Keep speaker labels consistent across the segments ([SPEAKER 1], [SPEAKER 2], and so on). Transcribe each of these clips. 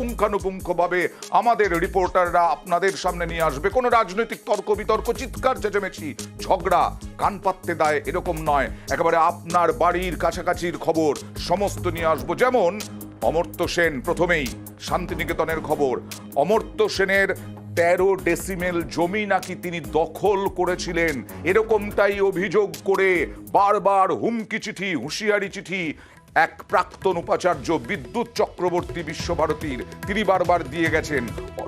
[SPEAKER 1] পুঙ্খানুপুঙ্খভাবে আমাদের রিপোর্টাররা আপনাদের সামনে নিয়ে আসবে। কোনো রাজনৈতিক তর্ক বিতর্ক, চিৎকার চেঁচামেচি, ঝগড়া কান পাততে দেয় এরকম নয়, একেবারে আপনার বাড়ির কাছাকাছির খবর সমস্ত নিয়ে আসবো। যেমন অমর্ত্য সেন, প্রথমেই শান্তিনিকেতনের খবর। অমর্ত্য সেনের 13 ডেসিমেল জমি নাকি তিনি দখল করেছিলেন, এরকমটাই অভিযোগ করে বারবার হুমকি চিঠি, হুঁশিয়ারি চিঠি এক প্রাক্তন উপাচার্য বিদ্যুৎ চক্রবর্তী বিশ্বভারতীর তিনি বারবার দিয়ে গেছেন।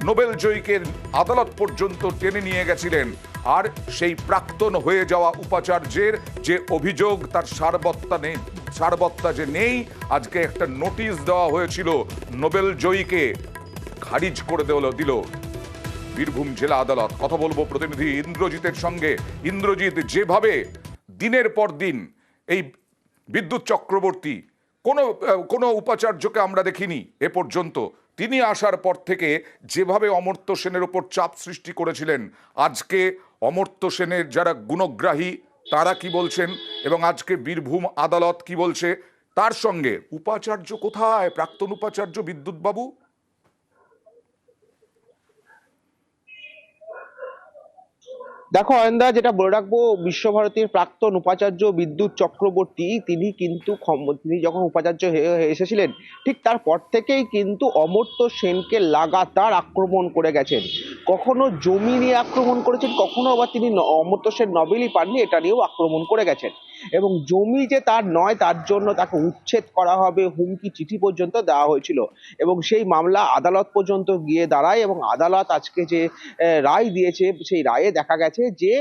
[SPEAKER 1] নোবেল জয়ীকে আদালত পর্যন্ত টেনে নিয়ে গেছিলেন। আর সেই প্রাক্তন হয়ে যাওয়া উপাচার্যের যে অভিযোগ, তার সারবত্তা যে নেই, আজকে একটা নোটিশ দেওয়া হয়েছিল নোবেল জয়ীকে, খারিজ করে দিল বীরভূম জেলা আদালত। কথা বলবো প্রতিনিধি ইন্দ্রজিতের সঙ্গে। ইন্দ্রজিৎ, যেভাবে দিনের পর দিন এই বিদ্যুৎ চক্রবর্তী কোনো উপাচার্যকে আমরা দেখিনি এ পর্যন্ত, তিনি আসার পর থেকে যেভাবে অমর্ত্য সেনের উপর চাপ সৃষ্টি করেছিলেন, আজকে অমর্ত্য সেনের যারা গুণগ্রাহী তারা কি বলছেন এবং আজকে বীরভূম আদালত কি বলছে, তার সঙ্গে উপাচার্য কোথায়, প্রাক্তন উপাচার্য বিদ্যুৎ বাবু?
[SPEAKER 2] দেখো অয়নদা, যেটা বলে রাখবো, বিশ্বভারতীর প্রাক্তন উপাচার্য বিদ্যুৎ চক্রবর্তী তিনি যখন উপাচার্য এসেছিলেন, ঠিক তারপর থেকেই কিন্তু অমর্ত্য সেনকে লাগাতার আক্রমণ করে গেছেন। কখনো জমি নিয়ে আক্রমণ করেছেন, কখনো আবার তিনি অমর্ত্য সেন নবেলই পাননি এটা নিয়েও আক্রমণ করে গেছেন। এবং জমি যে তার নয় তার জন্য তাকে উচ্ছেদ করা হবে হুমকি চিঠি পর্যন্ত দেওয়া হয়েছিল। এবং সেই মামলা আদালত পর্যন্ত গিয়ে দাঁড়ায় এবং আদালত আজকে যে রায় দিয়েছে, সেই রায়ে দেখা গেছে যে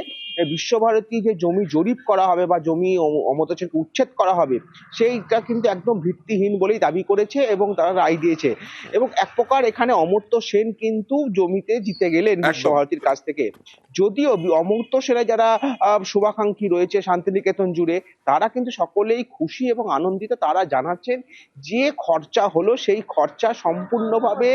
[SPEAKER 2] বিশ্বভারতী যে জমি জরিপ করা হবে বা জমি অমর্ত্য সেনকে উচ্ছেদ করা হবে, সেইটা কিন্তু একদম ভিত্তিহীন বলেই দাবি করেছে এবং তারা রায় দিয়েছে। এবং এক প্রকার এখানে অমর্ত্য সেন কিন্তু জমিতে জিতে গেলেন বিশ্বভারতীর কাছ থেকে। যদিও অমর্ত্য সেনের যারা শুভাকাঙ্ক্ষী রয়েছে শান্তিনিকেতন জুড়ে, তারা কিন্তু সকলেই খুশি এবং আনন্দিত। তারা জানাচ্ছেন যে খরচা হলো সেই খরচা সম্পূর্ণভাবে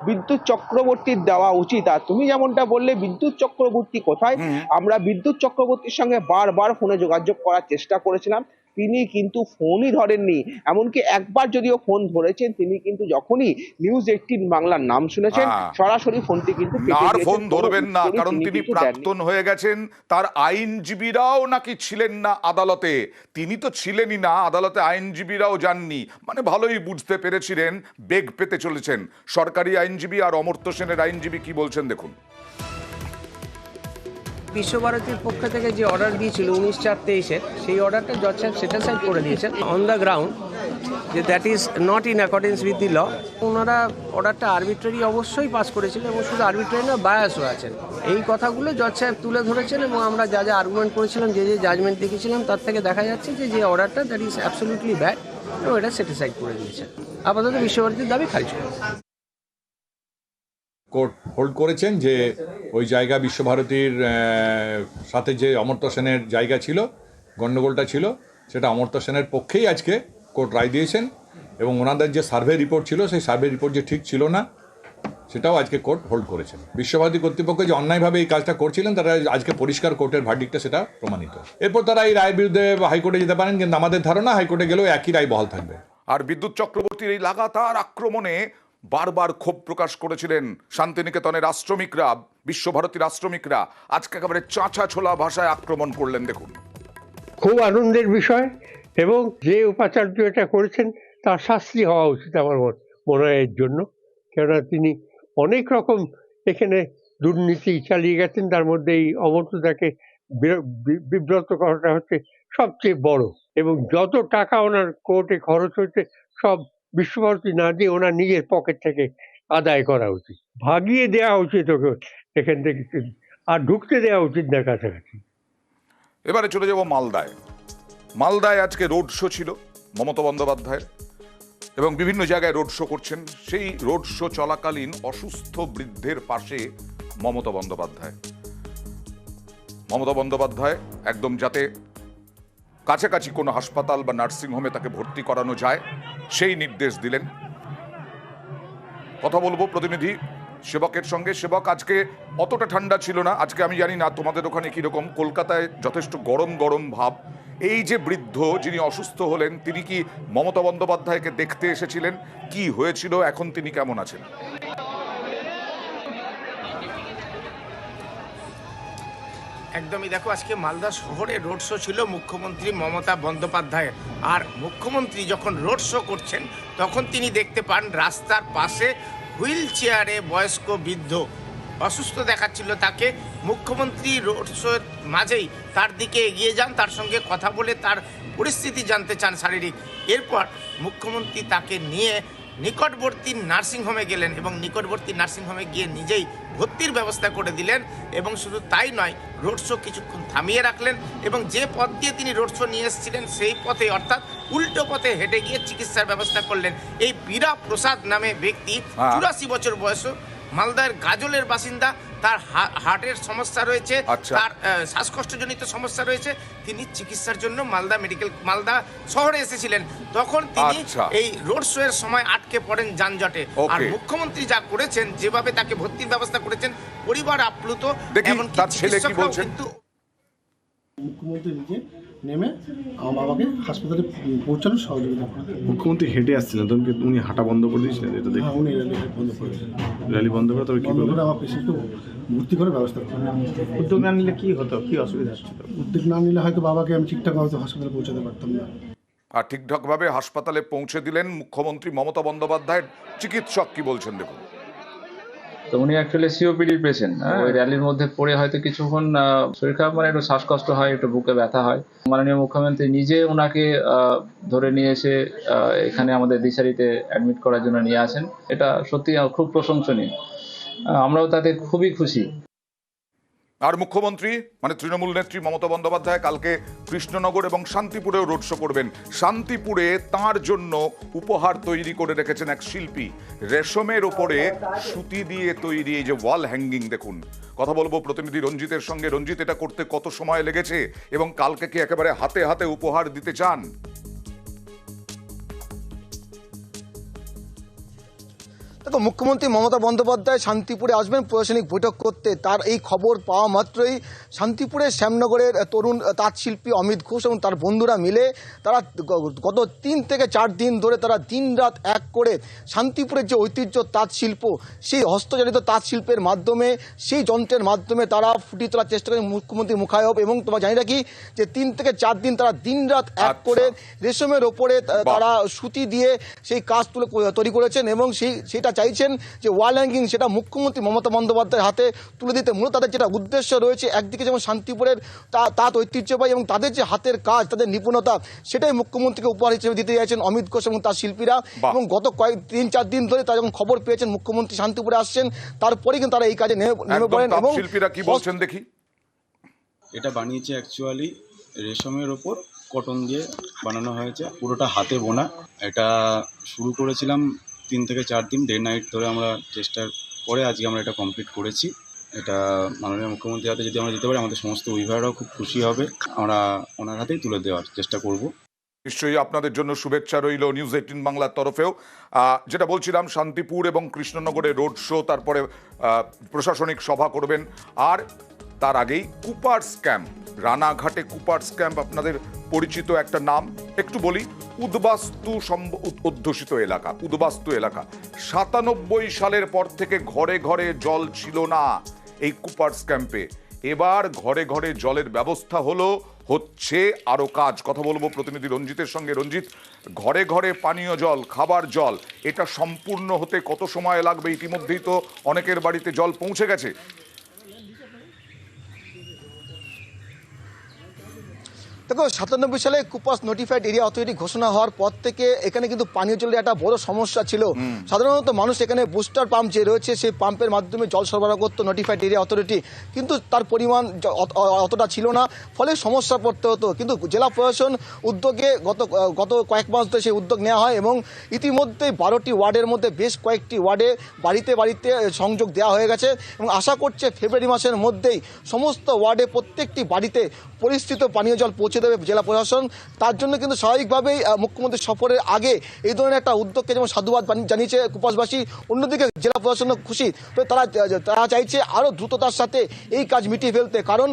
[SPEAKER 2] বিদ্যুৎ চক্রবর্তীর দেওয়া উচিত। আর তুমি যেমনটা বললে বিদ্যুৎ চক্রবর্তী কোথায়, আমরা বিদ্যুৎ চক্রবর্তীর সঙ্গে বারবার ফোনে যোগাযোগ করার চেষ্টা করেছিলাম, তিনি কিন্তু ফোনই ধরেননি। এমনকি একবার যদিও ফোন ধরেছেন, তিনি কিন্তু যখনই নিউজ 18 বাংলার নাম শুনেছেন সরাসরি ফোনটি কিন্তু
[SPEAKER 1] আর ফোন ধরবেন না, কারণ তিনি প্রাক্তন হয়ে গেছেন। তার আইনজীবীরাও নাকি ছিলেন না আদালতে, তিনি তো ছিলেনই না আদালতে, আইনজীবীরাও যাননি। মানে ভালোই বুঝতে পেরেছিলেন বেগ পেতে চলেছেন। সরকারি আইনজীবী আর অমর্ত্য সেনের আইনজীবী কি বলছেন দেখুন।
[SPEAKER 3] বিশ্বভারতীর পক্ষ থেকে যে অর্ডার দিয়েছিল 19/4/23-এর, সেই অর্ডারটা জজ সাহেব সেটিসফাইড করে দিয়েছেন অন দ্য গ্রাউন্ড যে that is not in accordance with the law. ওনারা অর্ডারটা আরবিট্রারি অবশ্যই পাস করেছিলেন এবং শুধু আরবিট্রারি না, বায়াসও আছেন। এই কথাগুলো জজ সাহেব তুলে ধরেছেন এবং আমরা যা যা আর্গুমেন্ট করেছিলাম, যে জাজমেন্ট দেখেছিলাম, তার থেকে দেখা যাচ্ছে যে অর্ডারটা দ্যাট ইজ অ্যাবসলিউটলি ব্যাড এবং এটা সেটিসফাইড করে দিয়েছেন। আপাতত বিশ্বভারতীর দাবি খারিজ করে
[SPEAKER 4] কোর্ট হোল্ড করেছেন যে ওই জায়গা বিশ্বভারতীর সাথে যে অমর্ত্য সেনের জায়গা ছিল, গণ্ডগোলটা ছিল, সেটা অমর্ত্য সেনের পক্ষেই আজকে কোর্ট রায় দিয়েছেন। এবং ওনাদের যে সার্ভে রিপোর্ট ছিল, সেই সার্ভে রিপোর্ট যে ঠিক ছিল না, সেটাও আজকে কোর্ট হোল্ড করেছেন। বিশ্বভারতী কর্তৃপক্ষ যে অন্যায়ভাবে এই কাজটা করছিলেন, তারা আজকে পরিষ্কার কোর্টের ভার্ডিক্টে সেটা প্রমাণিত। এরপর তারা এই রায়ের বিরুদ্ধে হাইকোর্টে যেতে পারেন, কিন্তু আমাদের ধারণা হাইকোর্টে গেলেও একই রায় বহাল থাকবে।
[SPEAKER 1] আর বিদ্যুৎ চক্রবর্তীর এই লাগাতার আক্রমণে বারবার ক্ষোভ প্রকাশ করেছিলেন শান্তিনিকেতনের আশ্রমিকরা, বিশ্বভারতীর আশ্রমিকরা। আজকে একেবারে চাঁচা ছোলা ভাষায় আক্রমণ করলেন দেখুন।
[SPEAKER 5] খুব আনন্দের বিষয়, এবং যে উপাচার্য এটা করেছেন তার শাস্তি হওয়া উচিত আমার মনে হয় এর জন্য। কেননা তিনি অনেক রকম এখানে দুর্নীতি চালিয়ে গেছেন, তার মধ্যে এই অমর্ত্যদাকে বিব্রত করাটা হচ্ছে সবচেয়ে বড়। এবং যত টাকা ওনার কোর্টে খরচ হয়েছে সব বিশ্বভারতী না দিয়ে ওনার নিজের পকেট থেকে আদায় করা উচিত, ভাগিয়ে দেওয়া উচিত ওকে এখান থেকে, আর ঢুকতে দেওয়া উচিত না কাছাকাছি।
[SPEAKER 1] এবারে চলে যাব মালদায়। মালদায় আজকে রোড শো ছিল মমতা বন্দ্যোপাধ্যায়ের, এবং বিভিন্ন জায়গায় রোড শো করছেন। সেই রোড শো চলাকালীন অসুস্থ বৃদ্ধের পাশে মমতা বন্দ্যোপাধ্যায় একদম যাতে কাছাকাছি কোনো হাসপাতাল বা নার্সিংহোমে তাকে ভর্তি করানো যায় সেই নির্দেশ দিলেন। কথা বলবো প্রতিনিধি সেবকের সঙ্গে। সেবক, আজকে অতটা ঠান্ডা ছিল না। আজকে আমি জানি না তোমাদের ওখানে কিরকম, কলকাতায় যথেষ্ট গরম ভাব। এই যে বৃদ্ধ যিনি অসুস্থ হলেন, তিনি কি মমতা বন্দ্যোপাধ্যায়কে দেখতে এসেছিলেন? কি হয়েছিল, এখন তিনি কেমন আছেন?
[SPEAKER 6] একদমই, দেখো আজকে মালদা শহরে রোড শো ছিল মুখ্যমন্ত্রী মমতা বন্দ্যোপাধ্যায়ের। আর মুখ্যমন্ত্রী যখন রোড শো করছেন তখন তিনি দেখতে পান রাস্তার পাশে হুইল চেয়ারে বয়স্ক বৃদ্ধ অসুস্থ দেখাচ্ছিল তাকে। মুখ্যমন্ত্রী রোড শোর মাঝেই তার দিকে এগিয়ে যান, তার সঙ্গে কথা বলে তার পরিস্থিতি জানতে চান শারীরিক। এরপর মুখ্যমন্ত্রী তাকে নিয়ে নিকটবর্তী নার্সিংহোমে গেলেন এবং নিকটবর্তী নার্সিংহোমে গিয়ে নিজেই ভর্তির ব্যবস্থা করে দিলেন। এবং শুধু তাই নয়, রোড শো কিছুক্ষণ থামিয়ে রাখলেন এবং যে পথ দিয়ে তিনি রোড শো নিয়ে এসেছিলেন সেই পথে অর্থাৎ উল্টো পথে হেঁটে গিয়ে চিকিৎসার ব্যবস্থা করলেন। এই বীরা প্রসাদ নামে ব্যক্তি 84 বছর বয়স, মালদার গাজলের বাসিন্দা। তার হার্টের সমস্যা রয়েছে, তার শ্বাসকষ্টজনিত সমস্যা রয়েছে। তিনি চিকিৎসার জন্য মালদা শহরে এসেছিলেন। তখন তিনি এই রোড শো এর সময় আটকে পড়েন যানজটে। আর মুখ্যমন্ত্রী যা করেছেন, যেভাবে তাকে ভর্তির ব্যবস্থা করেছেন, পরিবার আপ্লুত। এমনকি চিকিৎসকরাও কিন্তু
[SPEAKER 7] মুখ্যমন্ত্রী নিজে নেমে আমার বাবাকে হাসপাতালে পৌঁছানোর সহযোগিতা করেন।
[SPEAKER 8] মুখ্যমন্ত্রী হেঁটে আসছিলেন, তখন কি উনি হাঁটা বন্ধ করে দিয়েছিলেন? এটা দেখে
[SPEAKER 7] উনি র্যালি বন্ধ করেছেন।
[SPEAKER 8] র্যালি বন্ধ করে তবে কি
[SPEAKER 7] বন্ধ
[SPEAKER 8] বলবেন?
[SPEAKER 7] করে আমার পেশেন্টকে ভর্তি করে ব্যবস্থা করেন।
[SPEAKER 9] উদ্যোগ না নিলে কি হতো, কি অসুবিধা হচ্ছিল?
[SPEAKER 7] উদ্যোগ না নিলে হয়তো বাবাকে আমি ঠিকঠাক হয়তো হাসপাতালে পৌঁছাতে পারতাম না।
[SPEAKER 1] আর ঠিকঠাকভাবে হাসপাতালে পৌঁছে দিলেন মুখ্যমন্ত্রী মমতা বন্দ্যোপাধ্যায়ের চিকিৎসক। কি বলছেন দেখুন।
[SPEAKER 10] তো উনি অ্যাকচুয়ালি সিওপিডি পেশেন্ট। ওই র্যালির মধ্যে পড়ে হয়তো কিছুক্ষণ শরীর খারাপ, মানে একটু শ্বাসকষ্ট হয়, একটু বুকে ব্যথা হয়। মাননীয় মুখ্যমন্ত্রী নিজে ওনাকে ধরে নিয়ে এসে এখানে আমাদের দিশারিতে অ্যাডমিট করার জন্য নিয়ে আসেন। এটা সত্যি খুব প্রশংসনীয়, আমরাও তাতে খুবই খুশি।
[SPEAKER 1] আর মুখ্যমন্ত্রী মানে তৃণমূল নেত্রী মমতা বন্দ্যোপাধ্যায় কালকে কৃষ্ণনগর এবং শান্তিপুরেও রোড শো করবেন। শান্তিপুরে তাঁর জন্য উপহার তৈরি করে রেখেছেন এক শিল্পী। রেশমের ওপরে সুতি দিয়ে তৈরি এই যে ওয়াল হ্যাঙ্গিং, দেখুন। কথা বলবো প্রতিনিধি রঞ্জিতের সঙ্গে। রঞ্জিত, এটা করতে কত সময় লেগেছে এবং কালকে কি একেবারে হাতে হাতে উপহার দিতে চান?
[SPEAKER 11] দেখো, মুখ্যমন্ত্রী মমতা বন্দ্যোপাধ্যায় শান্তিপুরে আসবেন প্রশাসনিক বৈঠক করতে। তার এই খবর পাওয়া মাত্রই শান্তিপুরের শ্যামনগরের তরুণ তাঁতশিল্পী অমিত ঘোষ এবং তার বন্ধুরা মিলে তারা গত 3 থেকে 4 দিন ধরে তারা দিনরাত এক করে শান্তিপুরের যে ঐতিহ্য তাঁতশিল্প, সেই হস্তচালিত তাঁতশিল্পের মাধ্যমে, সেই যন্ত্রের মাধ্যমে তারা ফুটিয়ে তোলার চেষ্টা করেন মুখ্যমন্ত্রী মুখায়ব। এবং তোমার জানি রাখি যে 3 থেকে 4 দিন তারা দিনরাত এক করে রেশমের ওপরে তারা সুতি দিয়ে সেই কাজ তৈরি করেছেন এবং সেটা চাইছেন যে ওয়াল হ্যাঙ্গিং সেটা মুখ্যমন্ত্রী মমতা বন্দ্যোপাধ্যায়ের হাতে তুলে দিতে। মূলত তাদের যেটা উদ্দেশ্য রয়েছে, একদিকে যেমন শান্তিপুরের তাঁত ঐতিহ্যবাহী এবং তাদের যে হাতের কাজ, তাদের নিপুণতা, সেটাই মুখ্যমন্ত্রীকে উপহার হিসেবে দিতে চাইছেন অমিত ঘোষ এবং তার শিল্পীরা। এবং গত 3-4 দিন ধরে তারা যখন খবর পেয়েছেন মুখ্যমন্ত্রী শান্তিপুরে আসছেন, তারপরে কিন্তু তারা এই কাজে নেমে পড়েন। এবং
[SPEAKER 1] শিল্পীরা কি বলছেন দেখি।
[SPEAKER 8] এটা বানিয়েছে অ্যাকচুয়ালি রেশমের ওপর কটন দিয়ে বানানো হয়েছে, পুরোটা হাতে বোনা। এটা শুরু করেছিলাম 3 থেকে 4 দিন ডে নাইট ধরে আমরা চেষ্টার পরে আজকে আমরা এটা কমপ্লিট করেছি। এটা মাননীয় মুখ্যমন্ত্রীর হাতে যদি আমরা দিতে পারি, আমাদের সমস্ত উইভাররাও খুব খুশি হবে। আমরা ওনার হাতেই তুলে দেওয়ার চেষ্টা করব।
[SPEAKER 1] নিশ্চয়ই আপনাদের জন্য শুভেচ্ছা রইল নিউজ 18 বাংলার তরফেও। যেটা বলছিলাম, শান্তিপুর এবং কৃষ্ণনগরে রোড শো, তারপরে প্রশাসনিক সভা করবেন। আর তার আগেই কুপার্স ক্যাম্প, রানাঘাটে কুপার্স ক্যাম্প আপনাদের পরিচিত একটা নাম। একটু বলি, উদ্বাস্তু অধ্যুষিত এলাকা, উদ্বাস্তু এলাকা। 97 সালের পর থেকে ঘরে ঘরে জল ছিল না এই কুপার্স ক্যাম্পে। এবার ঘরে ঘরে জলের ব্যবস্থা হচ্ছে আরও কাজ। কথা বলবো প্রতিনিধি রঞ্জিতের সঙ্গে। রঞ্জিত, ঘরে ঘরে পানীয় জল, খাবার জল, এটা সম্পূর্ণ হতে কত সময় লাগবে? ইতিমধ্যেই তো অনেকের বাড়িতে জল পৌঁছে গেছে।
[SPEAKER 11] দেখো, 97 সালে কুপাস নোটিফাইড এরিয়া অথরিটি ঘোষণা হওয়ার পর থেকে এখানে কিন্তু পানীয় জলের একটা বড় সমস্যা ছিল। সাধারণত মানুষ এখানে বুস্টার পাম্প যে রয়েছে সেই পাম্পের মাধ্যমে জল সরবরাহ করতো নোটিফাইড এরিয়া অথরিটি, কিন্তু তার পরিমাণ অতটা ছিল না, ফলে সমস্যা পড়তে হতো। কিন্তু জেলা প্রশাসন উদ্যোগে গত কয়েক মাস ধরে সেই উদ্যোগ নেওয়া হয় এবং ইতিমধ্যে 12টি ওয়ার্ডের মধ্যে বেশ কয়েকটি ওয়ার্ডে বাড়িতে বাড়িতে সংযোগ দেওয়া হয়ে গেছে এবং আশা করছে ফেব্রুয়ারি মাসের মধ্যেই সমস্ত ওয়ার্ডে প্রত্যেকটি বাড়িতে পরিস্থিত পানীয় জল পৌঁছে দেবে জেলা প্রশাসন। তার জন্য কিন্তু স্বাভাবিকভাবেই মুখ্যমন্ত্রী সফরের আগে এই ধরনের একটা উদ্যোগকে যেমন সাধুবাদ জানিয়েছে কুপাসবাসী, অন্যদিকে জেলা প্রশাসন খুশি। তো তারা চাইছে আরও দ্রুততার সাথে এই কাজ মিটিয়ে ফেলতে, কারণ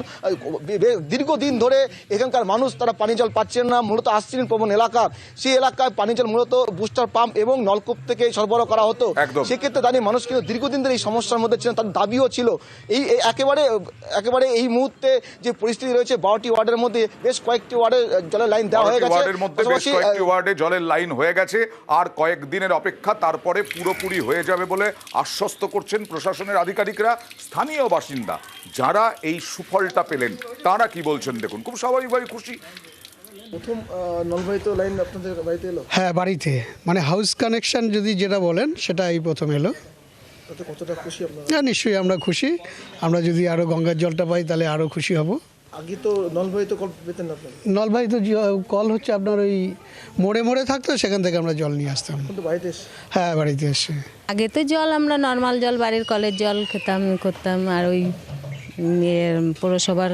[SPEAKER 11] দীর্ঘদিন ধরে এখানকার মানুষ তারা পানীয় জল পাচ্ছেন না। মূলত আশ্রিন প্রবণ এলাকা, সেই এলাকায় পানীয় জল মূলত বুস্টার পাম্প এবং নলকূপ থেকে সরবরাহ করা হতো। সেক্ষেত্রে দাঁড়িয়ে মানুষ কিন্তু দীর্ঘদিন ধরে এই সমস্যার মধ্যে ছিলেন, তার দাবিও ছিল। এই একেবারে এই মুহূর্তে যে পরিস্থিতি রয়েছে 12টি ওয়ার্ডের মধ্যে বেশ কয়েকটি ওয়ার্ডে জলের লাইন দেওয়া হয়ে গেছে।
[SPEAKER 1] ওয়ার্ডে জলের লাইন হয়ে গেছে, আর কয়েকদিনের অপেক্ষা, তারপরে পুরোপুরি হয়ে যাবে বলে আশ্বস্ত করছেন প্রশাসনের আধিকারিকরা। স্থানীয় বাসিন্দা যারা এই সুফলটা পেলেন তারা কি বলছেন দেখুন, খুব স্বাভাবিকভাবে খুশি।
[SPEAKER 11] প্রথম নলবাহিত লাইন আপনাদের বাড়িতে এলো?
[SPEAKER 12] হ্যাঁ, বাড়িতে, মানে হাউস কানেকশন যদি যেটা বলেন সেটা এই প্রথম এলো।
[SPEAKER 11] তাতে কতটা খুশি আপনারা?
[SPEAKER 12] হ্যাঁ, নিশ্চয়ই আমরা খুশি। আমরা যদি আরও গঙ্গার জলটা পাই তাহলে আরও খুশি হব।
[SPEAKER 11] আগে তো নলবাহিত কল পেতেন না আপনারা?
[SPEAKER 12] নলবাহিত কল হচ্ছে আপনার ওই মোড়ে মোড়ে থাকতো, সেখান থেকে আমরা জল নিয়ে আসতাম।
[SPEAKER 11] কিন্তু বাড়িতে এসে?
[SPEAKER 12] হ্যাঁ, বাড়িতে এসে।
[SPEAKER 13] আগে তো জল আমরা নর্মাল জল বাড়ির কলের জল করতাম, আর ওই পৌরসভার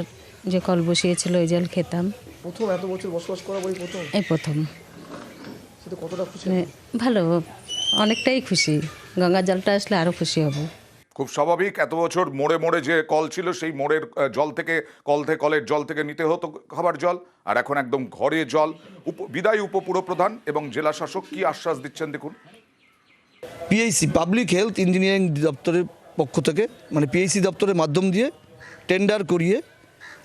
[SPEAKER 13] যে কল বসিয়েছিল ওই জল খেতাম।
[SPEAKER 11] প্রথম এত বছর বসবাস করা বই প্রথম?
[SPEAKER 13] এই প্রথম।
[SPEAKER 11] সেটা কতটা খুশি?
[SPEAKER 13] ভালো, অনেকটাই খুশি। গঙ্গার জলটা আসলে আরও খুশি হব।
[SPEAKER 1] খুব স্বাভাবিক, এত বছর মোড়ে মোড়ে যে কল ছিল সেই মোড়ের জল থেকে কলের জল থেকে নিতে হতো খাবার জল, আর এখন একদম ঘরে জল। বিদায়ী উপপুরপ্রধান এবং জেলা শাসক কি আশ্বাস দিচ্ছেন দেখুন।
[SPEAKER 14] পিএইচি পাবলিক হেলথ ইঞ্জিনিয়ারিং দপ্তরের পক্ষ থেকে, মানে পিএইচি দপ্তরের মাধ্যম দিয়ে টেন্ডার করিয়ে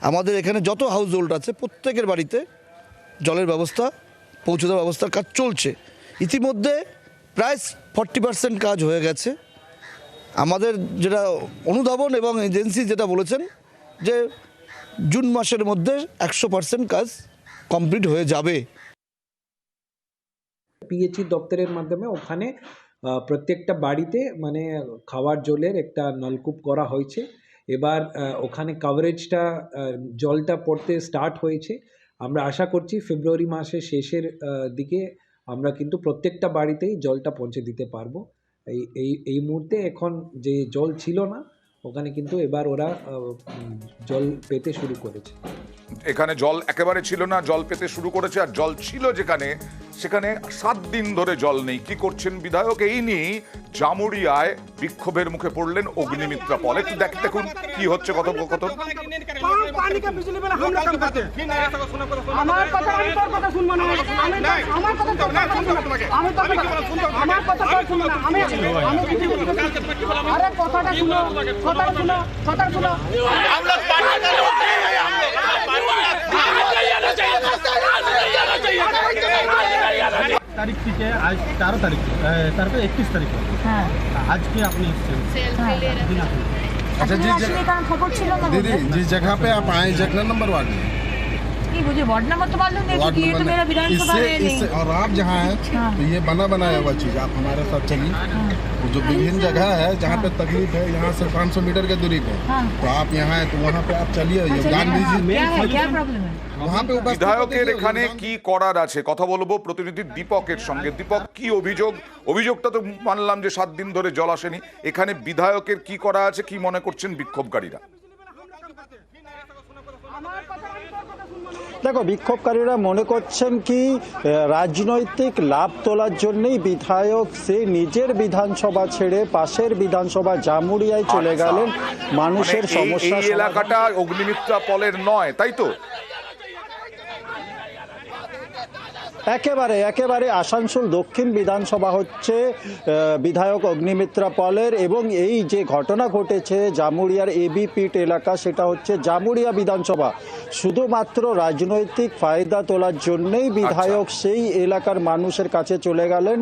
[SPEAKER 14] আমাদের এখানে যত হাউস হোল্ড আছে প্রত্যেকের বাড়িতে জলের ব্যবস্থা পৌঁছে দেওয়ার ব্যবস্থার কাজ চলছে। ইতিমধ্যে প্রায় 40% কাজ হয়ে গেছে। আমাদের যেটা অনুধাবন এবং এজেন্সি যেটা বলেছেন যে জুন মাসের মধ্যে 100% কাজ কমপ্লিট হয়ে যাবে।
[SPEAKER 15] পিএইচই দপ্তরের মাধ্যমে ওখানে প্রত্যেকটা বাড়িতে মানে খাওয়ার জলের একটা নলকূপ করা হয়েছে। এবার ওখানে কভারেজটা জলটা পড়তে স্টার্ট হয়েছে। আমরা আশা করছি ফেব্রুয়ারি মাসের শেষের দিকে আমরা কিন্তু প্রত্যেকটা বাড়িতেই জলটা পৌঁছে দিতে পারবো। এই মুহূর্তে এখন যে জল ছিল না ওখানে কিন্তু এবার ওরা জল পেতে শুরু করেছে।
[SPEAKER 1] এখানে জল একেবারে ছিল না, জল পেতে শুরু করেছে। আর জল ছিল যেখানে, সেখানে 7 দিন ধরে জল নেই। কি করছেন বিধায়ক? এই নিয়ে জামুরিয়ায় বিক্ষোভের মুখে পড়লেন অগ্নিমিত্রা পল। একটু দেখুন কি হচ্ছে কথোপকথন।
[SPEAKER 7] তারিখ থেকে আজ 13 তারিখ, তারপরে 31 তারিখ। হ্যাঁ, আজকে আপনি এসেছেন। अच्छा दीदी, जिस जगह पे आप आए जगह नंबर वार्ड में?
[SPEAKER 16] मुझे वार्ड नंबर तो मालूम नहीं, क्योंकि ये तो मेरा विधानसभा है नहीं।
[SPEAKER 7] और आप जहाँ हैं तो ये बनाया हुआ चीज, आप हमारे साथ चलिए। जो विभिन्न जगह है जहाँ पे तकलीफ है, यहाँ से 500 मीटर के दूरी पे, तो आप यहाँ हैं तो वहाँ पे आप चलिए, योगदान दीजिए।
[SPEAKER 16] क्या प्रॉब्लम है?
[SPEAKER 1] বিধায়কের এখানে কি করার আছে কথা বলবো প্রতিনিধি দীপকের সঙ্গে। দীপক, কি অভিযোগটা তো মানলাম যে 7 দিন ধরে জল আসেনি, এখানে বিধায়কের কি করা আছে, কি মনে করছেন বিক্ষোভকারীরা?
[SPEAKER 17] দেখো, বিক্ষোভকারীরা মনে করছেন কি রাজনৈতিক লাভ তোলার জন্যই বিধায়ক সে নিজের বিধানসভা ছেড়ে পাশের বিধানসভা জামুরিয়ায় চলে গেলেন মানুষের সমস্যা।
[SPEAKER 1] এই এলাকাটা অগ্নিমিত্রা পলের নয়, তাই তো?
[SPEAKER 17] একেবারে আসানসোল দক্ষিণ বিধানসভা হচ্ছে বিধায়ক অগ্নিমিত্রা পলের, এবং এই যে ঘটনা ঘটেছে জামুরিয়ার এবি পিট এলাকা, সেটা হচ্ছে জামুরিয়া বিধানসভা। শুধুমাত্র রাজনৈতিক ফায়দা তোলার জন্যই বিধায়ক সেই এলাকার মানুষের কাছে চলে গেলেন,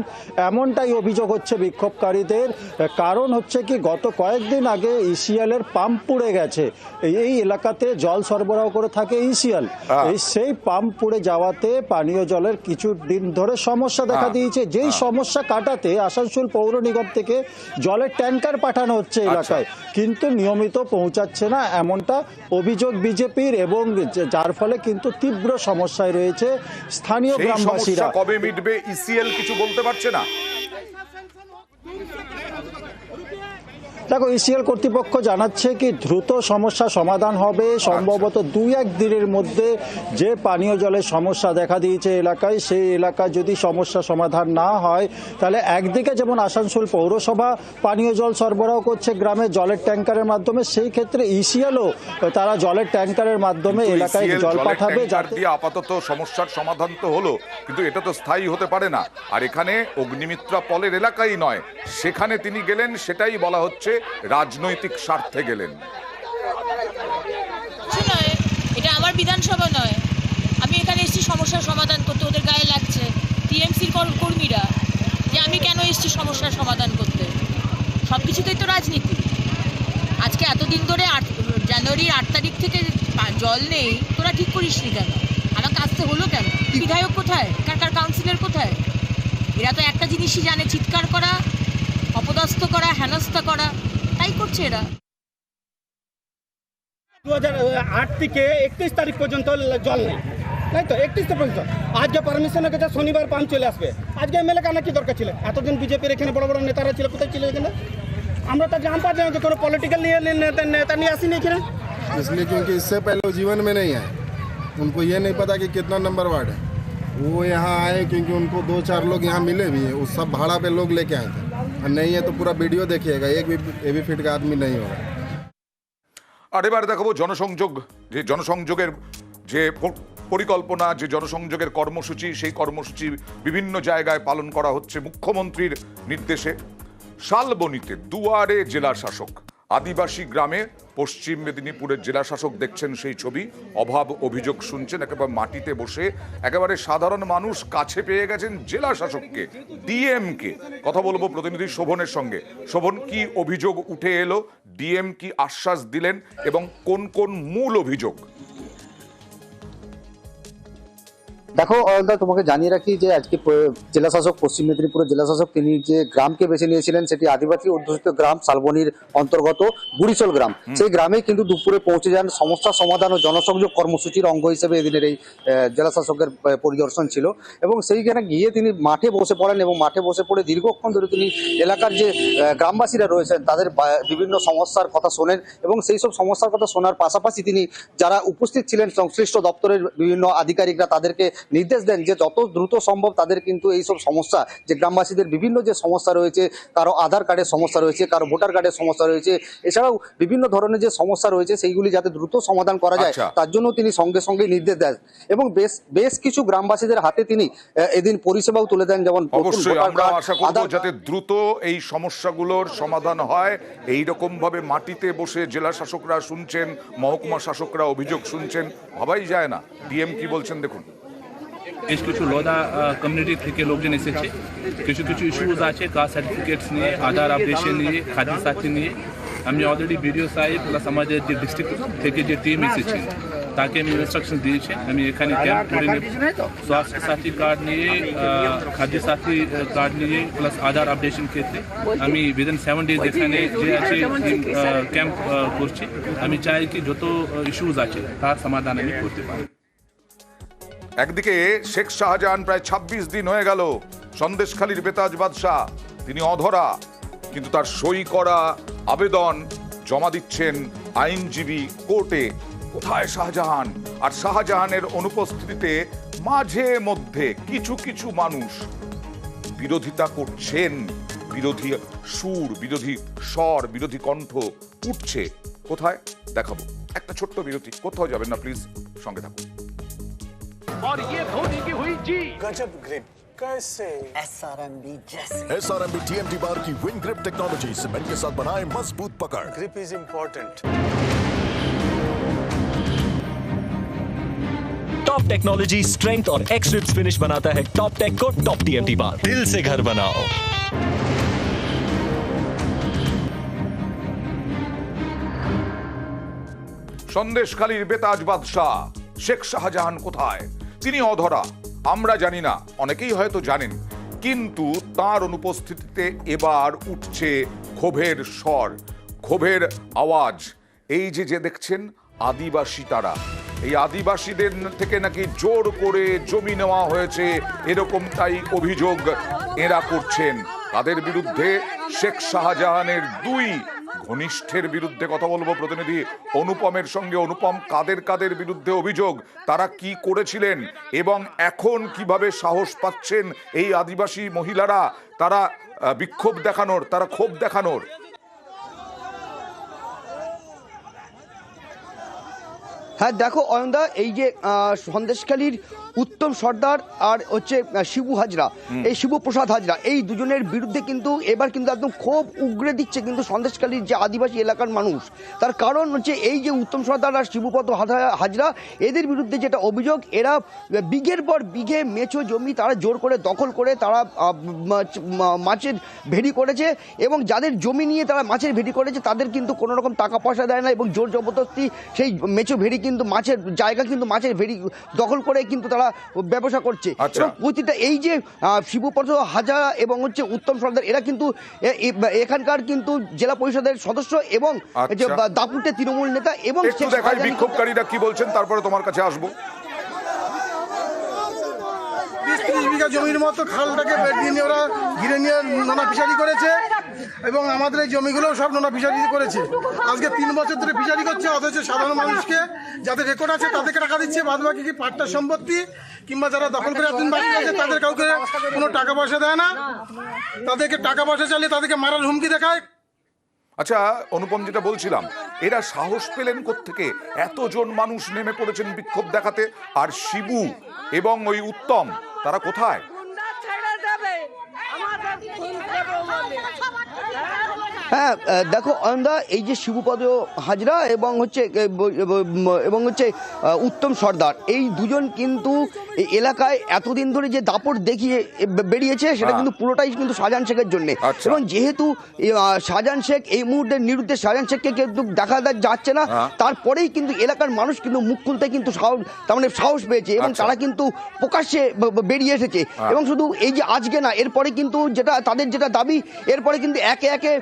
[SPEAKER 17] এমনটাই অভিযোগ হচ্ছে বিক্ষোভকারীদের। কারণ হচ্ছে কি, গত কয়েকদিন আগে ইসিএল এর পাম্প পুড়ে গেছে। এই এলাকাতে জল সরবরাহ করে থাকে ইসিএল, সেই পাম্প পুড়ে যাওয়াতে পানীয় জলের কিছু দিন ধরে সমস্যা দেখা দিয়েছে। যেই সমস্যা কাটাতে আসানসোল পৌর নিগম থেকে জলের ট্যাঙ্কার পাঠানো হচ্ছে এলাকায়, কিন্তু নিয়মিত পৌঁছাচ্ছে না, এমনটা অভিযোগ বিজেপির, এবং যার ফলে কিন্তু তীব্র সমস্যায় রয়েছে স্থানীয় গ্রামবাসীরা।
[SPEAKER 1] কবে মিটবে ইসিএল কিছু বলতে পারছে না।
[SPEAKER 17] দেখো, ইসিএল কর্তৃপক্ষ জানাচ্ছে কি দ্রুত সমস্যা সমাধান হবে সম্ভবত 2-1 দিনের মধ্যে। যে পানীয় জলের সমস্যা দেখা দিয়েছে এলাকায়, সেই এলাকায় যদি সমস্যা সমাধান না হয় তাহলে একদিকে যেমন আসানসোল পৌরসভা পানীয় জল সরবরাহ করছে গ্রামে জলের ট্যাঙ্কারের মাধ্যমে, সেই ক্ষেত্রে ইসিএলও তারা জলের ট্যাঙ্কারের মাধ্যমে এলাকায় জল পাঠাবে।
[SPEAKER 1] যাতে আপাতত সমস্যার সমাধান তো হলো, কিন্তু এটা তো স্থায়ী হতে পারে না। আর এখানে অগ্নিমিত্রা পলের এলাকাই নয়, সেখানে তিনি গেলেন, সেটাই বলা হচ্ছে রাজনৈতিক স্বার্থে গেলেন।
[SPEAKER 16] এটা আমার বিধানসভা নয়, আমি এখানে এসেছি সমস্যার সমাধান করতে। ওদের গায়ে লাগছে টিএমসির কর্মীরা যে আমি কেন এসেছি সমস্যার সমাধান করতে। সব কিছুতেই তো রাজনীতি। আজকে এতদিন ধরে জানুয়ারির 8 তারিখ থেকে জল নেই, তোরা ঠিক করিসনি কেন? আমাকে আসতে হলো কেন? বিধায়ক কোথায়? কার কাউন্সিলর কোথায়? এরা তো একটা জিনিসই জানে, চিৎকার করা, অপদস্থ করা, হেনস্থা করা, তাই করছে এরা।
[SPEAKER 7] 2008 থেকে 31 তারিখ পর্যন্ত জল নেই, তাই তো 31 পর্যন্ত। আজকে পারমিশন হয়ে গেছে, শনিবার পাম্প চলে আসবে। আজকে এমএলএ কেন কি দরকার ছিল? এতদিন বিজেপির এখানে বড় বড় নেতারা ছিল, কোথায় ছিল এখানে? আমরা তো জানতে পারছি যে কোনো পলিটিক্যাল নেতা নিয়ে আসিনি এখানে।
[SPEAKER 18] इसलिए क्योंकि इससे पहले वो जीवन में नहीं आए, उनको ये नहीं पता कि कितना नंबर वार्ड है। वो यहाँ आए क्योंकि उनको 2-4 लोग यहाँ मिले भी हैं, वो सब भाड़ा पे लोग लेके आए थे। और नहीं है तो पूरा वीडियो देखिएगा, एक भी एवी फीट का आदमी नहीं होगा।
[SPEAKER 1] আর এবার দেখাবো জনসংযোগ, যে জনসংযোগের যে পরিকল্পনা, যে জনসংযোগের কর্মসূচি, সেই কর্মসূচি বিভিন্ন জায়গায় পালন করা হচ্ছে মুখ্যমন্ত্রীর নির্দেশে। শালবনীতে দুয়ারে জেলা শাসক, আদিবাসী গ্রামে পশ্চিম মেদিনীপুরের জেলা শাসক দেখছেন সেই ছবি। অভাব অভিযোগ শুনছেন, একেবারে মাটিতে বসে একেবারে সাধারণ মানুষ কাছে পেয়ে গেছেন জেলা শাসককে, ডিএমকে। কথা বলবো প্রতিনিধি শোভনের সঙ্গে। শোভন, কি অভিযোগ উঠে এলো? ডিএম কি আশ্বাস দিলেন এবং কোন কোন মূল অভিযোগ?
[SPEAKER 19] দেখো অয়নদা, তোমাকে জানিয়ে রাখি যে আজকে জেলা শাসক, পশ্চিম মেদিনীপুরের জেলা শাসক, তিনি যে গ্রামকে বেছে নিয়েছিলেন সেটি আদিবাসী অধ্যুষিত গ্রাম শালবনীর অন্তর্গত বুড়িচল গ্রাম। সেই গ্রামে কিন্তু দুপুরে পৌঁছে যান। সমস্যা সমাধান ও জনসংযোগ কর্মসূচির অঙ্গ হিসেবে এদিনের এই জেলা শাসকের পরিদর্শন ছিল এবং সেইখানে গিয়ে তিনি মাঠে বসে পড়েন এবং মাঠে বসে পড়ে দীর্ঘক্ষণ ধরে তিনি এলাকার যে গ্রামবাসীরা রয়েছেন তাদের বিভিন্ন সমস্যার কথা শোনেন এবং সেই সব সমস্যার কথা শোনার পাশাপাশি তিনি যারা উপস্থিত ছিলেন সংশ্লিষ্ট দপ্তরের বিভিন্ন আধিকারিকরা তাদেরকে নির্দেশ দেন যে যত দ্রুত সম্ভব তাদের কিন্তু এই সব সমস্যা, যে গ্রামবাসীদের বিভিন্ন যে সমস্যা রয়েছে, কারো আধার কার্ডের সমস্যা রয়েছে, কারো ভোটার কার্ডের সমস্যা রয়েছে, এছাড়াও বিভিন্ন ধরনের যে সমস্যা রয়েছে সেইগুলি যাতে দ্রুত সমাধান করা যায় তার জন্য তিনি সঙ্গে সঙ্গে নির্দেশ দেন এবং বেশ কিছু গ্রামবাসীদের হাতে তিনি এদিন পরিষেবাও তুলে দেন। যেমন
[SPEAKER 1] অবশ্যই আমরা আশা করব যাতে দ্রুত এই সমস্যাগুলোর সমাধান হয়। এই রকম ভাবে মাটিতে বসে জেলা শাসকরা শুনছেন, মহকুমা শাসকরা অভিযোগ শুনছেন, ভাবাই যায় না। ডিএম কি বলছেন দেখুন।
[SPEAKER 20] বেশ কিছু লোধা কমিউনিটি থেকে লোকজন এসেছে, কিছু কিছু ইস্যুজ আছে, কাস্ট সার্টিফিকেটস নিয়ে, আধার আপডেশন নিয়ে, খাদ্য সাথী নিয়ে। আমি অলরেডি বিডিও সাহেব প্লাস আমাদের যে ডিস্ট্রিক্ট থেকে যে টিম এসেছে তাকে আমি ইনস্ট্রাকশন দিয়েছি। আমি এখানে ক্যাম্প করে নেব, স্বাস্থ্য সাথী কার্ড নিয়ে, খাদ্য সাথী কার্ড নিয়ে প্লাস আধার আপডেশন ক্ষেত্রে আমি উইদিন 7 days এখানে যে আছে ক্যাম্প করছি। আমি চাই কি যত ইস্যুজ আছে তার সমাধান আমি করতে পারি।
[SPEAKER 1] একদিকে শেখ শাহজাহান প্রায় 26 দিন হয়ে গেল সন্দেশখালীর বেতাজ বাদশাহ, তিনি অধরা, কিন্তু তার সই করা আবেদন জমা দিচ্ছেন আইনজীবী কোর্টে। কোথায় শাহজাহান? আর শাহজাহানের অনুপস্থিতিতে মাঝে মধ্যে কিছু কিছু মানুষ বিরোধিতা করছেন, বিরোধী সুর, বিরোধী স্বর, বিরোধী কণ্ঠ উঠছে। কোথায় দেখাবো একটা ছোট্ট বিরতি। কোথাও যাবেন না প্লিজ, সঙ্গে থাকুন।
[SPEAKER 21] और ये धोनी की हुई जी गजब ग्रिप कैसे SRMB जैसे SRMB TMT बार की विंग ग्रिप टेक्नोलॉजी सीमेंट के साथ बनाए मजबूत पकड़। Grip is important.
[SPEAKER 22] Top technology strength और एक्स रिप्स फिनिश बनाता है टॉप टेक को टॉप TMT बार। दिल से घर बनाओ।
[SPEAKER 1] সন্দেশখালীর বেতাজ বাদশাহ শেখ শাহজাহান কোথায়? তিনি অধরা, আমরা জানি না, অনেকেই হয়তো জানেন, কিন্তু তার অনুপস্থিতিতে এবার উঠছে ক্ষোভের স্বর, ক্ষোভের আওয়াজ। এই যে দেখছেন আদিবাসী, তারা এই আদিবাসীদের থেকে নাকি জোর করে জমি নেওয়া হয়েছে, এরকমটাই অভিযোগ এরা করছেন। তাদের বিরুদ্ধে শেখ শাহজাহানের 2 ঘনিষ্ঠের বিরুদ্ধে কথা বলবো প্রতিনিধি অনুপমের সঙ্গে। অনুপম, কাদের কাদের বিরুদ্ধে অভিযোগ, তারা কি করেছিলেন এবং এখন কিভাবে সাহস পাচ্ছেন এই আদিবাসী মহিলারা তারা বিক্ষোভ দেখানোর, তারা ক্ষোভ দেখানোর?
[SPEAKER 2] হ্যাঁ দেখো অয়নদা, এই যে সন্দেশখালীর উত্তম সর্দার আর হচ্ছে শিবু হাজরা, এই শিবু প্রসাদ হাজরা, এই দুজনের বিরুদ্ধে কিন্তু এবার কিন্তু একদম ক্ষোভ উগরে দিচ্ছে কিন্তু সন্দেশখালীর যে আদিবাসী এলাকার মানুষ। তার কারণ হচ্ছে এই যে উত্তম সর্দার আর শিবুপদ হাজরা, এদের বিরুদ্ধে যেটা অভিযোগ, এরা বিঘের পর বিঘে মেছো জমি তারা জোর করে দখল করে তারা মাছের ভেড়ি করেছে এবং যাদের জমি নিয়ে তারা মাছের ভেড়ি করেছে তাদের কিন্তু কোনো রকম টাকা পয়সা দেয় না এবং জোর জবরদস্তি সেই মেছো ভেড়ি কিন্তু মাছের জায়গা কিন্তু মাছের ভেড়ি দখল করে কিন্তু তারা ব্যবসা করছে। এবং প্রতিটা এই যে শিবুপদ হাজরা এবং হচ্ছে উত্তম সর্দার, এরা কিন্তু এখানকার কিন্তু জেলা পরিষদের সদস্য এবং দাপুটে তৃণমূল নেতা। এবং
[SPEAKER 1] বিক্ষোভকারীরা কি বলছেন তারপরে তোমার কাছে আসবো।
[SPEAKER 7] 30 বিঘা জমির মতো খালটাকে বেঁধে নিয়ে ওরা ঘিরে নিয়ে নোনা ফিশারি করেছে এবং আমাদের এই জমিগুলো সব নোনা ফিশারি করেছে। আজকে 3 বছর ধরে ফিশারি করছে, অথচ সাধারণ মানুষকে যাদের রেকর্ড আছে তাদেরকে টাকা দিচ্ছে, বাদ বাকি কি পাট্টা সম্পত্তি কিংবা যারা দখল করে এতদিন বাকি আছে তাদের কাউকে কোনো টাকা পয়সা দেয় না, তাদেরকে টাকা পয়সা চালিয়ে তাদেরকে মারার হুমকি দেখায়।
[SPEAKER 1] আচ্ছা অনুপম, যেটা বলছিলাম, এরা সাহস পেলেন কোত্থেকে? এতজন মানুষ নেমে পড়েছেন বিক্ষোভ দেখাতে, আর শিবু এবং ওই উত্তম তারা কোথায়?
[SPEAKER 2] হ্যাঁ দেখো অয়নদা, এই যে শিবুপদ হাজরা এবং হচ্ছে উত্তম সর্দার, এই দুজন কিন্তু এলাকায় এতদিন ধরে যে দাপট দেখিয়ে বেরিয়েছে সেটা কিন্তু পুরোটাই কিন্তু শাহজাহান শেখের জন্য। এবং যেহেতু শাহজাহান শেখ এই মুহূর্তে নিরুদ্ধে, শাহজাহান শেখকে কিন্তু দেখা যাচ্ছে না, তারপরেই কিন্তু এলাকার মানুষ কিন্তু মুখ খুলতে কিন্তু সাহস পেয়েছে এবং তারা কিন্তু প্রকাশ্যে বেরিয়ে এসেছে। এবং শুধু এই যে আজকে না, এরপরে কিন্তু যেটা তাদের যেটা দাবি, এরপরে কিন্তু একে একে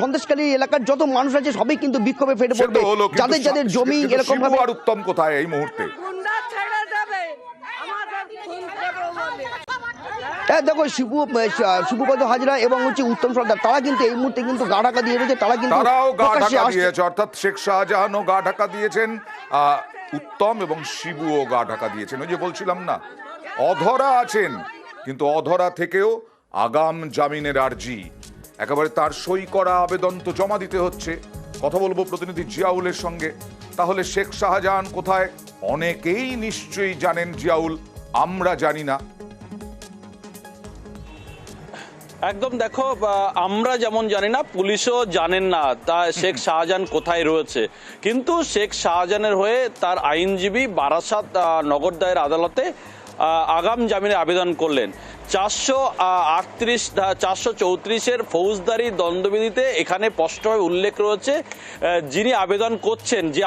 [SPEAKER 2] সন্দেশখালী এলাকার যত মানুষ আছে সবাই কিন্তু বিক্ষোভে ফেটে পড়বে, যাদের যাদের জমি এরকম ভাবে।
[SPEAKER 1] আর উত্তম কোথায় এই মুহূর্তে?
[SPEAKER 2] দেখো শিবুপদ হাজরা এবং হচ্ছে উত্তম সর্দার, তারা কিন্তু এই মুহূর্তে কিন্তু গা ঢাকা দিয়ে রয়েছে,
[SPEAKER 1] তারাও গা ঢাকা দিয়েছে, অর্থাৎ শেখ শাহজাহানও গা ঢাকা দিয়েছেন, উত্তম এবং শিবুও গা ঢাকা দিয়েছেন। ওই যে বলছিলাম না, অধরা আছেন, কিন্তু অধরা থেকেও আগাম জামিনের আর্জি, একেবারে তার সই করা আবেদন তো জমা দিতে হচ্ছে। কথা বলবো প্রতিনিধি জিয়াউলের সঙ্গে। তাহলে শেখ শাহজাহান কোথায়? অনেকেই নিশ্চয়ই জানেন জিয়াউল, আমরা জানি না।
[SPEAKER 3] একদম, দেখো আমরা যেমন জানি না, পুলিশও জানেন না তা শেখ শাহজাহান কোথায় রয়েছে। কিন্তু শেখ শাহজাহানের হয়ে তার আইনজীবী বারাসাত নগর দায়ের আদালতে আগাম জামিনের আবেদন করলেন। 434 ফৌজদারি দণ্ডবিধিতে এখানে স্পষ্টভাবে উল্লেখ রয়েছে, যিনি আবেদন করছেন, যে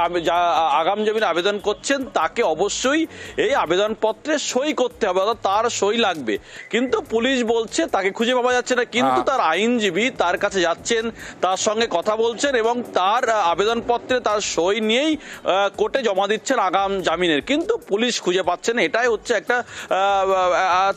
[SPEAKER 3] আগাম জামিন আবেদন করছেন, তাকে অবশ্যই এই আবেদনপত্রে সই করতে হবে, অর্থাৎ তার সই লাগবে। কিন্তু পুলিশ বলছে তাকে খুঁজে পাওয়া যাচ্ছে না, কিন্তু তার আইনজীবী তার কাছে যাচ্ছেন, তার সঙ্গে কথা বলছেন এবং তার আবেদনপত্রে তার সই নিয়েই কোর্টে জমা দিচ্ছেন আগাম জামিনের। কিন্তু পুলিশ খুঁজে পাচ্ছে না, এটাই হচ্ছে একটা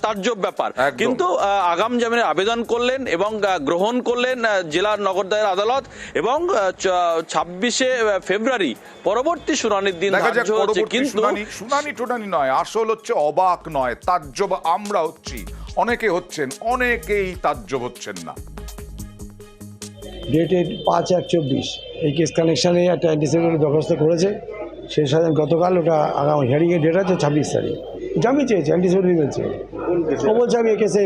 [SPEAKER 3] তাজ্জব ব্যাপার। কিন্তু আগাম জামিনের আবেদন করলেন এবং গ্রহণ করলেন জেলা নগর দায়ের আদালত এবং 26শে ফেব্রুয়ারি পরবর্তী শুনানির দিন ধার্য হচ্ছে। কিন্তু
[SPEAKER 1] শুনানি টুনানি নয়, আসল হচ্ছে অবাক নয়, তাজ্জব আমরা হচ্ছি, অনেকে হচ্ছেন, অনেকেই তাজ্জব হচ্ছেন না।
[SPEAKER 23] ডেটেড 5/1/24 এই কেস কানেকশানে একটা অ্যান্টিসিপেটরি দরখাস্ত করেছে শেখ শাহজাহান গতকাল, ওটা আগাম হিয়ারিংয়ের ডেট আছে 26 তারিখ। জামিন চেয়েছে, অ্যান্টিসিপেটরি বলছে, ও বলছে আমি এই কেসে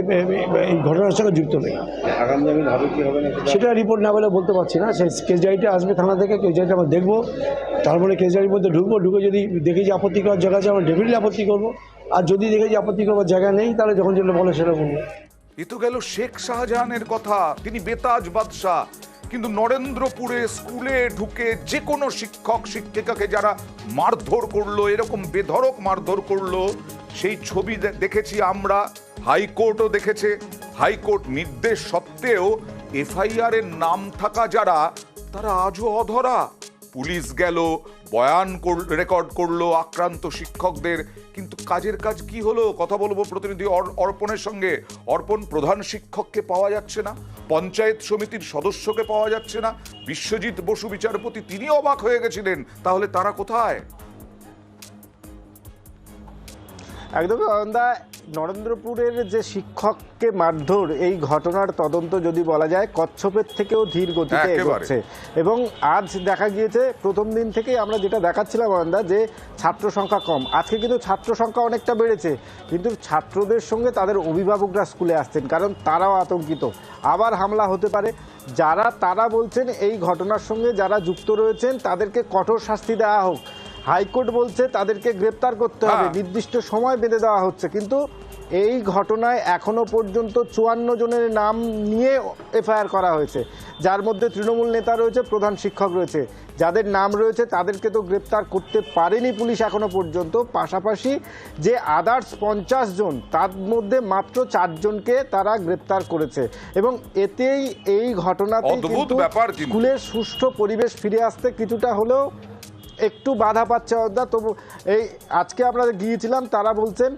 [SPEAKER 23] এই ঘটনার সঙ্গে যুক্ত নেই। আগাম জামিন হবে কি হবে না সেটা রিপোর্ট না বলে বলতে পারছি না। সেই কেস ডায়েরিটা আসবে থানা থেকে, কেস ডায়েরিটা আমরা দেখবো, তারপরে কেস ডায়েরির মধ্যে ঢুকে যদি দেখি যে আপত্তি করার জায়গা আছে আমরা ডেফিনেটলি আপত্তি করবো, আর যদি দেখি যে আপত্তি করবার জায়গা নেই তাহলে যখন যেটা বলে সেটা বলবো।
[SPEAKER 1] এ তো গেল শেখ শাহজাহানের কথা, তিনি বেতাজ বাদশাহ। কিন্তু নরেন্দ্রপুরে স্কুলে ঢুকে যে কোনো শিক্ষক শিক্ষিকাকে যারা মারধর করলো, এরকম বেধড়ক মারধর করলো, সেই ছবি দেখেছি আমরা, হাইকোর্টও দেখেছে। হাইকোর্ট নির্দেশ সত্ত্বেও এফআইআর এর নাম থাকা যারা, তারা আজও অধরা। পুলিশ গেল, বয়ান রেকর্ড করলো আক্রান্ত শিক্ষকদের, কিন্তু কাজের কাজ কি হলো? কথা বলবো প্রতিনিধি অর্পণের সঙ্গে। অর্পণ, প্রধান শিক্ষককে পাওয়া যাচ্ছে না, পঞ্চায়েত সমিতির সদস্যকে পাওয়া যাচ্ছে না, বিশ্বজিৎ বসু বিচারপতি তিনি অবাক হয়ে গেছিলেন, তাহলে তারা কোথায়?
[SPEAKER 9] একদমই অয়নদা, নরেন্দ্রপুরের যে শিক্ষককে মারধর এই ঘটনার তদন্ত যদি বলা যায় কচ্ছপের থেকেও ধীর গতিতে এগোচ্ছে। এবং আজ দেখা গিয়েছে প্রথম দিন থেকেই আমরা যেটা দেখাচ্ছিলাম অয়নদা, যে ছাত্র সংখ্যা কম, আজকে কিন্তু ছাত্র সংখ্যা অনেকটা বেড়েছে, কিন্তু ছাত্রদের সঙ্গে তাদের অভিভাবকরা স্কুলে আসছেন, কারণ তারাও আতঙ্কিত আবার হামলা হতে পারে। তারা বলছেন এই ঘটনার সঙ্গে যারা যুক্ত রয়েছেন তাদেরকে কঠোর শাস্তি দেওয়া হোক। হাইকোর্ট বলছে তাদেরকে গ্রেপ্তার করতে হবে, নির্দিষ্ট সময় বেঁধে দেওয়া হচ্ছে, কিন্তু এই ঘটনায় এখনো পর্যন্ত 54 জনের নাম নিয়ে এফআইআর করা হয়েছে, যার মধ্যে তৃণমূল নেতা রয়েছে, প্রধান শিক্ষক রয়েছে। যাদের নাম রয়েছে তাদেরকে তো গ্রেপ্তার করতে পারেনি পুলিশ এখনো পর্যন্ত, পাশাপাশি যে আদার্স 50 জন তার মধ্যে মাত্র 4 জনকে তারা গ্রেপ্তার করেছে। এবং এতেই এই ঘটনাতে স্কুলের সুষ্ঠু পরিবেশ ফিরে আসতে কিছুটা হলেও একটু বাধা পাচ্ছে অদ্দা। তবু এই আজকে আমরা গিয়েছিলাম, তারা বলছেন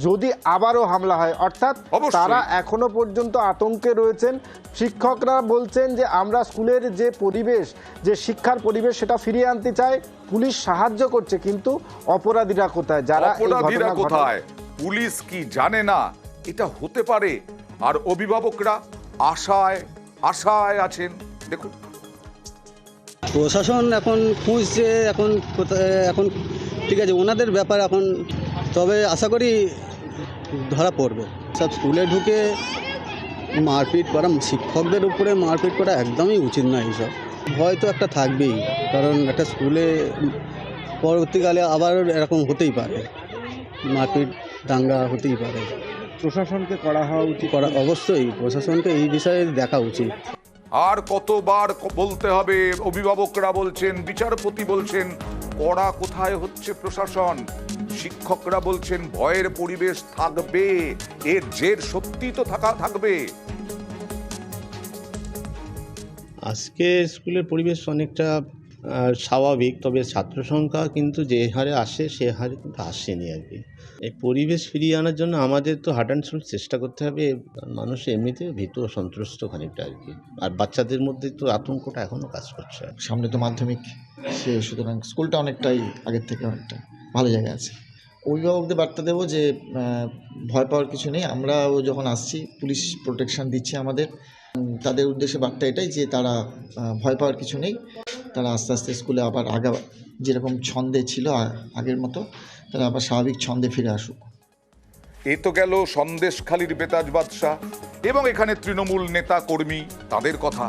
[SPEAKER 9] যদি আবারও হামলা হয়, অর্থাৎ তারা এখনো পর্যন্ত আতঙ্কে রয়েছেন। শিক্ষকরা বলছেন যে আমরা স্কুলের যে পরিবেশ, যে শিক্ষার পরিবেশ সেটা ফিরিয়ে আনতে চাই, পুলিশ সাহায্য করছে, কিন্তু অপরাধীরা কোথায়? যারা
[SPEAKER 1] অপরাধীরা কোথায়? পুলিশ কি জানে না এটা হতে পারে? আর অভিভাবকরা আশায় আছেন। দেখুন,
[SPEAKER 4] প্রশাসন এখন খুঁজছে, এখন ঠিক আছে ওনাদের ব্যাপার এখন, তবে আশা করি ধরা পড়বে। সব স্কুলে ঢুকে মারপিট করা, শিক্ষকদের উপরে মারপিট করা একদমই উচিত নয়। এইসব ভয় তো একটা থাকবেই, কারণ একটা স্কুলে পরবর্তীকালে আবার এরকম হতেই পারে, মারপিট দাঙ্গা হতেই পারে।
[SPEAKER 9] প্রশাসনকে করা হওয়া উচিত,
[SPEAKER 4] অবশ্যই প্রশাসনকে এই বিষয়ে দেখা উচিত।
[SPEAKER 1] আর কতবার বলতে হবে? অভিভাবকরা বলছেন, বিচারপতি বলছেন, কড়া কোথায় হচ্ছে প্রশাসন? শিক্ষকরা বলছেন ভয়ের পরিবেশ থাকবে, এর জের সত্যি তো থাকবে।
[SPEAKER 5] আজকে স্কুলের পরিবেশ অনেকটা স্বাভাবিক, তবে ছাত্র সংখ্যা কিন্তু যে হারে আসে সে হারে কিন্তু আসেনি আর কি। এই পরিবেশ ফিরিয়ে আনার জন্য আমাদের তো হার্ড অ্যান্ড সোল চেষ্টা করতে হবে। মানুষ এমনিতে ভীত সন্ত্রস্ত খানিকটা আর কি, আর বাচ্চাদের মধ্যে তো আতঙ্কটা এখনও কাজ করছে।
[SPEAKER 6] সামনে তো মাধ্যমিক, সুতরাং স্কুলটা অনেকটাই আগের থেকে অনেকটা ভালো জায়গায় আছে। অভিভাবকদের বার্তা দেবো যে ভয় পাওয়ার কিছু নেই, আমরাও যখন আসছি পুলিশ প্রোটেকশন দিচ্ছে আমাদের, তাদের উদ্দেশ্যে বার্তা এটাই যে তারা ভয় পাওয়ার কিছু নেই, তারা আস্তে আস্তে স্কুলে আবার যেরকম ছন্দে ছিল আগের মতো তারা আবার স্বাভাবিক ছন্দে ফিরে আসুক।
[SPEAKER 1] এ তো গেল সন্দেশখালীর বেতাজ বাদশা এবং এখানে তৃণমূল নেতা কর্মী, তাদের কথা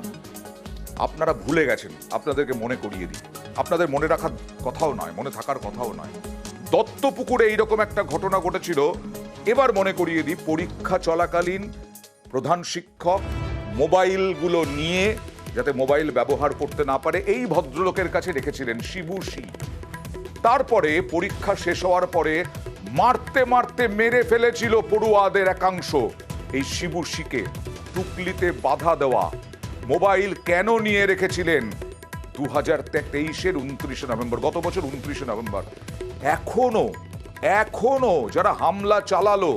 [SPEAKER 1] আপনারা ভুলে গেছেন। আপনাদেরকে মনে করিয়ে দিই, আপনাদের মনে রাখার কথাও নয়, মনে থাকার কথাও নয়। দত্তপুকুরে এইরকম একটা ঘটনা ঘটেছিল। এবার মনে করিয়ে দিই, পরীক্ষা চলাকালীন প্রধান শিক্ষক মোবাইলগুলো নিয়ে, যাতে মোবাইল ব্যবহার করতে না পারে, এই ভদ্রলোকের কাছে রেখেছিলেন শিবুশি। তারপরে পরীক্ষা শেষ হওয়ার পরে মারতে মেরে ফেলেছিল পড়ুয়াদের একাংশ। এই শিবুশিকে টুকলিতে বাধা দেওয়া, মোবাইল কেন নিয়ে রেখেছিলেন? 2023-এর 29 নভেম্বর, গত বছর 29 নভেম্বর। এখনো যারা হামলা চালালো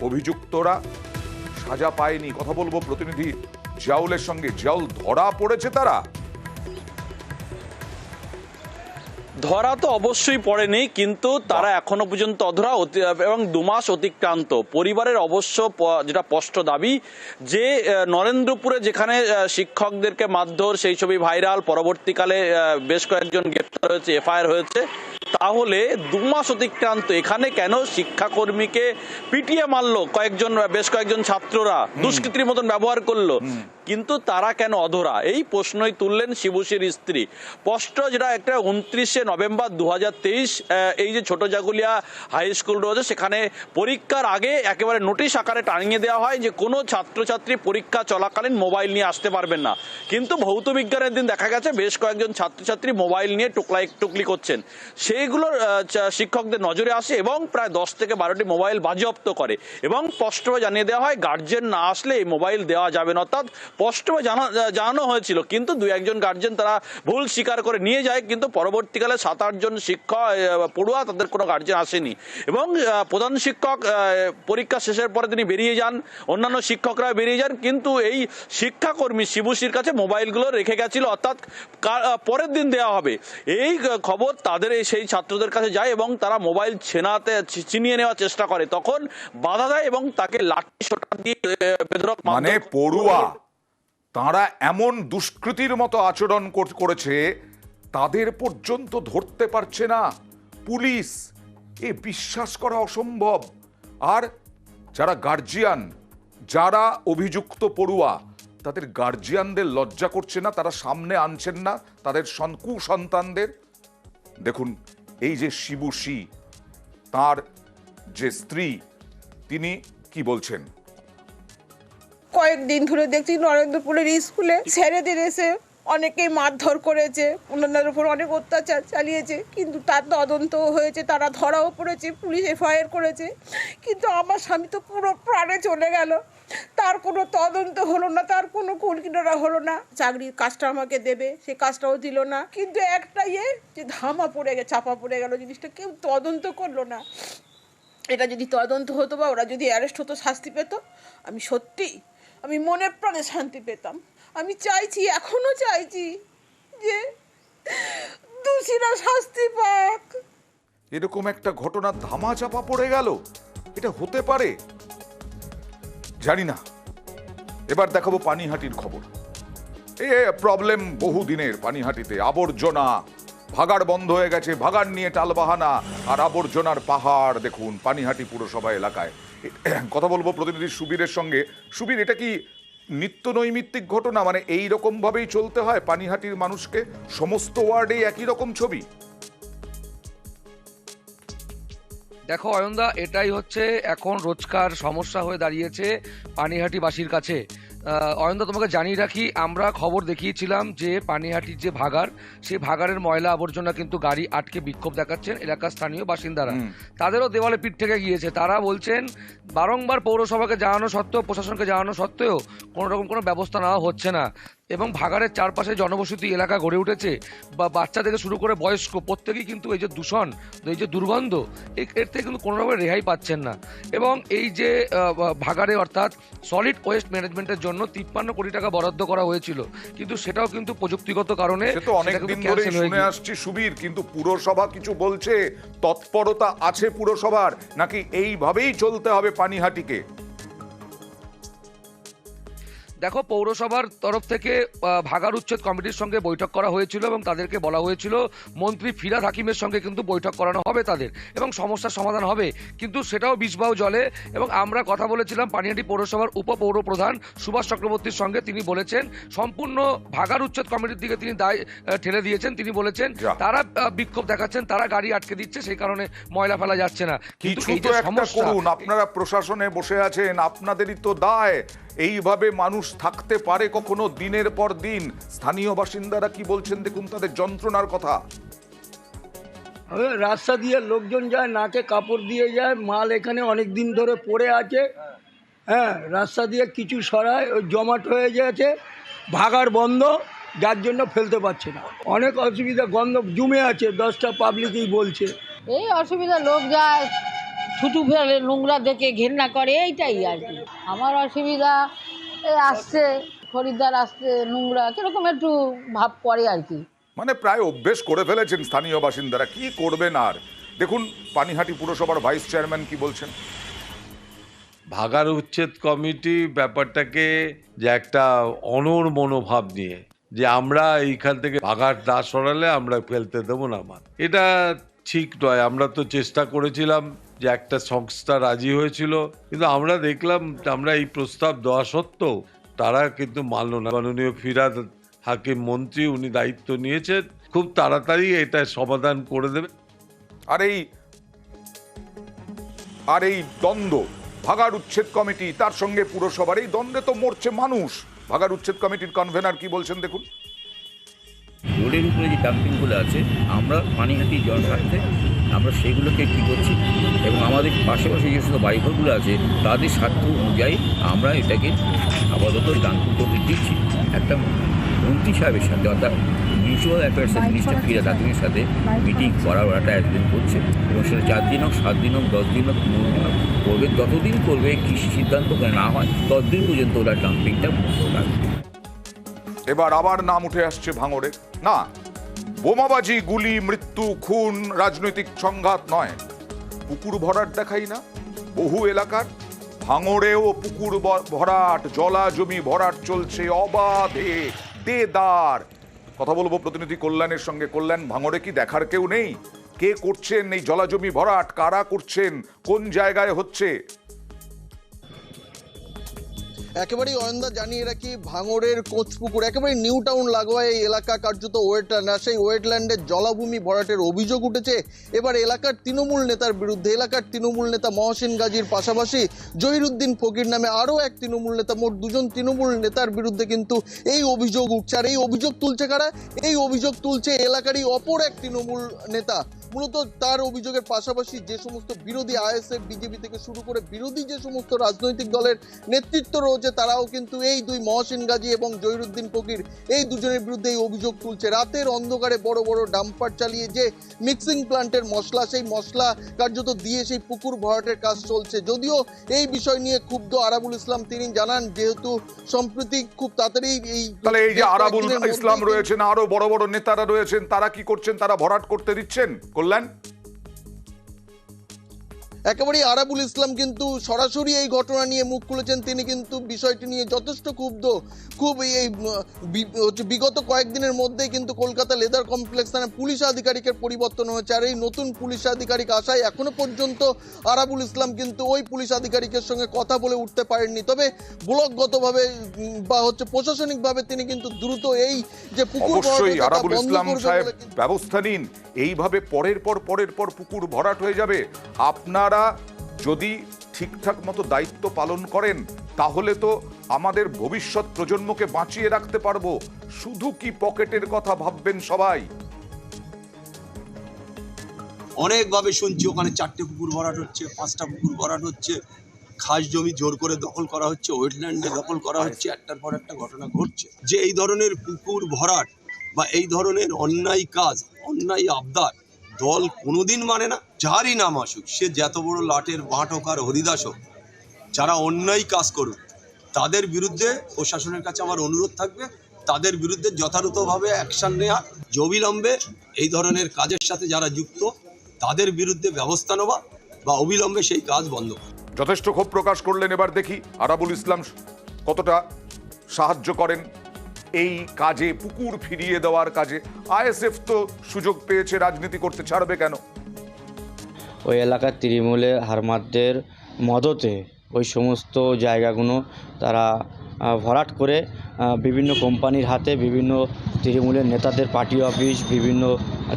[SPEAKER 1] অভিযুক্তরা সাজা পায়নি। কথা বলবো প্রতিনিধি জাউলের সঙ্গে। জাউল, ধরা পড়েছে তারা?
[SPEAKER 3] ধরা তো অবশ্যই পড়েনি, কিন্তু তারা এখনো পর্যন্ত অধরা এবং 2 মাস অতিক্রান্ত। পরিবারের অবশ্য যেটা স্পষ্ট দাবি যে নরেন্দ্রপুরে যেখানে শিক্ষকদেরকে মারধর, সেই ছবি ভাইরাল, পরবর্তীকালে বেশ কয়েকজন গ্রেপ্তার হয়েছে, এফআইআর হয়েছে, তাহলে 2 মাস অতিক্রান্ত, এখানে কেন শিক্ষাকর্মীকে পিটিয়ে মারলো বেশ কয়েকজন ছাত্ররা, দুষ্কৃতির মতন ব্যবহার করলো, কিন্তু তারা কেন অধরা? এই প্রশ্নই তুললেন শিবুশির স্ত্রী। স্পষ্ট যেটা একটা 29 নভেম্বর 2023, এই যে ছোট জাগুলিয়া হাই স্কুল রয়েছে, সেখানে পরীক্ষার আগে একেবারে নোটিশ আকারে টানিয়ে দেওয়া হয় যে কোনো ছাত্রছাত্রী পরীক্ষা চলাকালীন মোবাইল নিয়ে আসতে পারবেন না। কিন্তু ভৌত বিজ্ঞানের দিন দেখা গেছে বেশ কয়েকজন ছাত্রছাত্রী মোবাইল নিয়ে টুকলি করছেন, সেইগুলোর শিক্ষকদের নজরে আসে এবং প্রায় 10 থেকে 12টি মোবাইল বাজেয়াপ্ত করে এবং স্পষ্টভাবে জানিয়ে দেওয়া হয় গার্জেন না আসলে এই মোবাইল দেওয়া যাবে না। অর্থাৎ স্পষ্টভাবে জানানো হয়েছিল, কিন্তু দু একজন গার্জেন তারা ভুল স্বীকার করে নিয়ে যায়। কিন্তু পরবর্তীকালে 7-8 জন শিক্ষক পড়ুয়া তাদের কোনো গার্জেন আসেনি এবং প্রধান শিক্ষক পরীক্ষা শেষের পরে তিনি বেরিয়ে যান, অন্যান্য শিক্ষকরা বেরিয়ে যান, কিন্তু এই শিক্ষাকর্মী শিবুশির কাছে মোবাইলগুলো রেখে গেছিল, অর্থাৎ পরের দিন দেওয়া হবে এই খবর তাদের সেই ছাত্রদের কাছে যায় এবং তারা মোবাইল ছিনিয়ে নেওয়ার চেষ্টা করে, তখন বাধা দেয় এবং তাকে লাঠি সোঁটা দিয়ে বেধড়ক
[SPEAKER 1] মানে পড়ুয়া তারা এমন দুষ্কৃতির মতো আচরণ করেছে তাদের পর্যন্ত ধরতে পারছে না পুলিশ। এ বিশ্বাস করা অসম্ভব। আর যারা গার্জিয়ান, যারা অভিযুক্ত পড়ুয়া, তাদের গার্জিয়ানদের লজ্জা করছে না, তারা সামনে আনছেন না তাদের কুসন্তানদের। দেখুন এই যে শিবুশি, তার যে স্ত্রী, তিনি কি বলছেন।
[SPEAKER 8] কয়েকদিন ধরে দেখছি নরেন্দ্রপুরের স্কুলে ছেলেদের এসে অনেকেই মারধর করেছে, ওনাদের উপর অনেক অত্যাচার চালিয়েছে, কিন্তু তার তদন্ত হয়েছে, তারা ধরাও পড়েছে, পুলিশ এফআইআর করেছে, কিন্তু আমার স্বামী তো পুরো প্রাণে চলে গেল। তার কোনো তদন্ত হলো না, তার কোনো কুলকিনারা হলো না। চাকরির কাজটা আমাকে দেবে, সে কাজটাও দিল না, কিন্তু একটা যে ধামা পড়ে গেছে, চাপা পড়ে গেল, জিনিসটা কেউ তদন্ত করলো না। এটা যদি তদন্ত হতো বা ওরা যদি অ্যারেস্ট হতো, শাস্তি পেত, আমি মনে প্রাণে শান্তি পেতাম। আমি চাইছি, এখনো চাইছি যে দোষীরা শাস্তি পাক।
[SPEAKER 1] এরকম একটা ঘটনা ধামা চাপা পড়ে গেল, এটা হতে পারে? জানি না। এবার দেখাবো পানিহাটির খবর। এ প্রবলেম বহুদিনের পানিহাটিতে, আবর্জনা, ভাগাড় বন্ধ হয়ে গেছে, ভাগাড় নিয়ে টালবাহানা আর আবর্জনার পাহাড়। দেখুন পানিহাটি পুরসভা এলাকায়। কথা বলবো প্রতিনিধি সুবীরের সঙ্গে। সুবীর, এটা কি নিত্য নৈমিত্তিক ঘটনা? মানে এই রকম ভাবেই চলতে হয় পানিহাটির মানুষকে? সমস্ত ওয়ার্ডে একই রকম ছবি?
[SPEAKER 10] দেখো অয়নদা, এটাই হচ্ছে এখন রোজকার সমস্যা হয়ে দাঁড়িয়েছে পানিহাটিবাসীর কাছে। অয়নদা, তোমাকে জানিয়ে রাখি, আমরা খবর দেখিয়েছিলাম যে পানিহাটির যে ভাগাড়, সেই ভাগাড়ের ময়লা আবর্জনা কিন্তু গাড়ি আটকে বিক্ষোভ দেখাচ্ছেন এলাকার স্থানীয় বাসিন্দারা। তাদেরও দেওয়ালে পিঠ থেকে গিয়েছে। তারা বলছেন বারংবার পৌরসভাকে জানানো সত্ত্বেও, প্রশাসনকে জানানো সত্ত্বেও কোনো রকম কোনো ব্যবস্থা নেওয়া হচ্ছে না। এবং ভাগাড়ের চারপাশে জনবসতি এলাকা গড়ে উঠেছে, বা বাচ্চা থেকে শুরু করে বয়স্ক প্রত্যেকেই কিন্তু এই যে দূষণ, এই যে দুর্গন্ধ, এর থেকে কিন্তু কোনো রকমের রেহাই পাচ্ছেন না। এবং এই যে ভাগাড়ে অর্থাৎ সলিড ওয়েস্ট ম্যানেজমেন্টের জন্য 53 কোটি টাকা বরাদ্দ করা হয়েছিল, কিন্তু সেটাও কিন্তু প্রযুক্তিগত কারণে
[SPEAKER 1] অনেকদিন ধরে শুনে আসছি সুবীর, কিন্তু পুরসভা কিছু বলছে? তৎপরতা আছে পুরসভার, নাকি এইভাবেই চলতে হবে পানিহাটিকে?
[SPEAKER 10] দেখো, পৌরসভার তরফ থেকে ভাগাড় উচ্ছেদ কমিটির সঙ্গে বৈঠক করা হয়েছিল এবং তাদেরকে বলা হয়েছিল মন্ত্রী ফিরহাদ হাকিমের সঙ্গে কিন্তু বৈঠক করানো হবে তাদের, এবং সমস্যার সমাধান হবে, কিন্তু সেটাও বিষবাও জলে। এবং আমরা কথা বলেছিলাম পানিহাটি পৌরসভার উপপৌর প্রধান সুভাষ চক্রবর্তীর সঙ্গে। তিনি বলেছেন সম্পূর্ণ ভাগাড় উচ্ছেদ কমিটির দিকে তিনি দায় ঠেলে দিয়েছেন। তিনি বলেছেন তারা বিক্ষোভ দেখাচ্ছেন, তারা গাড়ি আটকে দিচ্ছে, সেই কারণে ময়লা ফেলা যাচ্ছে না। কিন্তু এই যে সমস্যা,
[SPEAKER 1] আপনারা প্রশাসনে বসে আছেন, আপনাদেরই তো দায়। এইভাবে মানুষ থাকতে পারে কখনো দিনের পর দিন? স্থানীয় বাসিন্দারা কি বলছেন দেখুন, তাদের যন্ত্রণার কথা।
[SPEAKER 23] রাস্তা দিয়ে লোকজন যায়, নাকে কাপড় দিয়ে যায়, মাল এখানে অনেক দিন ধরে পড়ে আছে। হ্যাঁ, রাস্তা দিয়ে কিছু সরায়, ওই জমাট হয়ে গেছে, ভাগাড় বন্ধ, যার জন্য ফেলতে পারছে না। অনেক অসুবিধা, গন্ধ জমে আছে, 10টা পাবলিকই বলছে
[SPEAKER 12] এই অসুবিধা। লোক যায়, থুতু ফেলে, নোংরা দেখে ঘেন্না করে, এইটাই আর কি আমার অসুবিধা। এই আসছে খরিদ্দার, আসছে নোংরা, কিরকম একটু ভাব পড়ে আর কি।
[SPEAKER 1] মানে প্রায় অভ্যেস করে ফেলেছেন স্থানীয় বাসিন্দারা, কি করবেন আর। দেখুন পানিহাটি পুরসভার ভাইস চেয়ারম্যান কি বলছেন।
[SPEAKER 24] ভাগাড় উচ্ছেদ কমিটি ব্যাপারটাকে যে একটা অনড় মনোভাব নিয়ে, যে আমরা এইখান থেকে ভাগাড় না সরালে আমরা ফেলতে দেবো না, এটা ঠিক নয়। আমরা তো চেষ্টা করেছিলাম, যে একটা সংস্থা রাজি হয়েছিল, কিন্তু আমরা দেখলাম আমরা এই প্রস্তাব দেওয়া সত্ত্বেও তারা কিন্তু মানল না। মাননীয় ফিরহাদ হাকিম মন্ত্রী, উনি দায়িত্ব নিয়েছেন, খুব তাড়াতাড়ি এটা সমাধান করে দেবে।
[SPEAKER 1] আর এই দ্বন্দ্ব, ভাগাড় উচ্ছেদ কমিটি তার সঙ্গে পুরসভার এই দ্বন্দ্বে তো মরছে মানুষ। ভাগাড় উচ্ছেদ কমিটির কনভেনার কি বলছেন দেখুন।
[SPEAKER 11] রোডের উপরে যে ডাম্পিংগুলো আছে আমরা পানিহাটি জল রাখতে আমরা সেগুলোকে কী করছি এবং আমাদের পাশাপাশি যে সমস্ত বাড়িঘরগুলো আছে তাদের স্বার্থ অনুযায়ী আমরা এটাকে আপাতত ডাম্পিং করতে দিচ্ছি। একটা মন্ত্রী সাহেবের সাথে অর্থাৎ মিউনিসিপ্যাল অ্যাফেয়ার্সের মিনিস্টার ফিরাদ হাকিমের সাথে মিটিং করার একটা অ্যারেঞ্জমেন্ট করছে এবং সেটা 4 দিন হোক 7 দিন হোক 10 দিন হোক 15 দিন হোক করবে। যতদিন করবে কৃষি সিদ্ধান্ত না হয় ততদিন পর্যন্ত ওরা ডাম্পিংটা রাখবে।
[SPEAKER 1] এবার আবার নাম উঠে আসছে ভাঙড়ে। না, বোমাবাজি, গুলি, মৃত্যু, খুন রাজনৈতিক সংঘাত নয়, পুকুর ভরাট দেখাই না বহু এলাকার? ভাঙড়েও পুকুর ভরাট, জলা জমি ভরাট চলছে অবাধে, দেদার। কথা বলবো প্রতিনিধি কল্যাণের সঙ্গে। কল্যাণ, ভাঙড়ে কি দেখার কেউ নেই? কে করছেন এই জলা জমি ভরাট? কারা করছেন? কোন জায়গায় হচ্ছে?
[SPEAKER 13] একেবারেই অয়ন্দা জানিয়ে রাখি, ভাঙড়ের কোচপুকুর একেবারে নিউ টাউন লাগোয়া এই এলাকা কার্যত ওয়েটল্যান্ড, আর সেই ওয়েটল্যান্ডের জলাভূমি ভরাটের অভিযোগ উঠেছে এবার এলাকার তৃণমূল নেতার বিরুদ্ধে। এলাকার তৃণমূল নেতা মহসিন গাজীর পাশাপাশি জহিরুদ্দিন ফকির নামে আরও এক তৃণমূল নেতা, মোট 2 জন তৃণমূল নেতার বিরুদ্ধে কিন্তু এই অভিযোগ উঠছে। আর এই অভিযোগ তুলছে কারা? এই অভিযোগ তুলছে এলাকারই অপর এক তৃণমূল নেতা। মূলত তার অভিযোগের পাশাপাশি যে সমস্ত বিরোধী আইএসএফ, বিজেপি থেকে শুরু করে বিরোধী যে সমস্ত রাজনৈতিক দলের নেতৃত্ব রয়েছে তারাও কিন্তু এই দুই মহসিন গাজী এবং জহিরুদ্দিন ফকির এই দুজনের বিরুদ্ধে এই অভিযোগ তুলছে। রাতের অন্ধকারে বড় বড় ডাম্পার চালিয়ে যে মিক্সিং প্লান্টের মশলা, সেই মশলা কার্যত দিয়ে সেই পুকুর ভরাটের কাজ চলছে। যদিও এই বিষয় নিয়ে ক্ষুব্ধ আরাবুল ইসলাম, তিনি জানান যেহেতু সম্প্রতি খুব তাড়াতাড়ি
[SPEAKER 1] তাহলে এই যে আরাবুল ইসলাম রয়েছেন, আরো বড় বড় নেতারা রয়েছেন, তারা কি করছেন? তারা ভরাট করতে দিচ্ছেন? কল্যাণ,
[SPEAKER 13] একেবারেই আরাবুল ইসলাম কিন্তু সরাসরি এই ঘটনা নিয়ে মুখ খুলেছেন। তিনি কিন্তু বিষয়টি নিয়ে যথেষ্ট ক্ষুব্ধ। খুব এই বিগত কয়েকদিনের মধ্যেই কিন্তু কলকাতা লেদার কমপ্লেক্স থানায় পুলিশ আধিকারিকের পরিবর্তন হয়েছে। আর এই নতুন পুলিশ আধিকারিক আসায় এখনো পর্যন্ত আরাবুল ইসলাম কিন্তু ওই পুলিশ আধিকারিকের সঙ্গে কথা বলে উঠতে পারেননি। তবে ব্লকগতভাবে বা প্রশাসনিকভাবে তিনি কিন্তু দ্রুত এই যে পুকুর
[SPEAKER 1] আরাবুল ইসলাম সাহেব ব্যবস্থা নিন। এইভাবে পরের পর পুকুর ভরাট হয়ে যাবে। আপনারা যদি ঠিকঠাক মতো দায়িত্ব পালন করেন তাহলে তো আমাদের ভবিষ্যৎ প্রজন্মকে বাঁচিয়ে রাখতে পারবো। শুধু কি পকেটের কথা ভাববেন সবাই?
[SPEAKER 14] অনেকভাবে শুনছি ওখানে 4টে পুকুর ভরাট হচ্ছে, 5টা পুকুর ভরাট হচ্ছে, খাস জমি জোর করে দখল করা হচ্ছে, ওয়েটল্যান্ডে দখল করা হচ্ছে, একটার পর একটা ঘটনা ঘটছে। যে এই ধরনের পুকুর ভরাট বা এই ধরনের অন্যায় কাজ, অন্যায় আবদার দল কোনোদিন মানে না। যারই নাম আসুক, সে যত বড় লাটের বাঁট হোক আর হরিদাস হোক, যারা অন্যায় কাজ করুক তাদের বিরুদ্ধে প্রশাসনের কাছে আমার অনুরোধ থাকবে তাদের বিরুদ্ধে যথাযথভাবে অ্যাকশন নেওয়া, অবিলম্বে এই ধরনের কাজের সাথে যারা যুক্ত তাদের বিরুদ্ধে ব্যবস্থা নেওয়া বা অবিলম্বে সেই কাজ বন্ধ করা।
[SPEAKER 1] যথেষ্ট ক্ষোভ প্রকাশ করলেন। এবার দেখি আরাবুল ইসলাম কতটা সাহায্য করেন এই কাজে, পুকুর ফিরিয়ে দেওয়ার কাজে। আইএসএফ তো সুযোগ পেয়েছে, রাজনীতি করতে ছাড়বে কেন?
[SPEAKER 15] ওই এলাকার তৃণমূলের হারমাদদের মদতে ওই সমস্ত জায়গাগুলো তারা ভরাট করে বিভিন্ন কোম্পানির হাতে, বিভিন্ন তৃণমূলের নেতাদের পার্টি অফিস, বিভিন্ন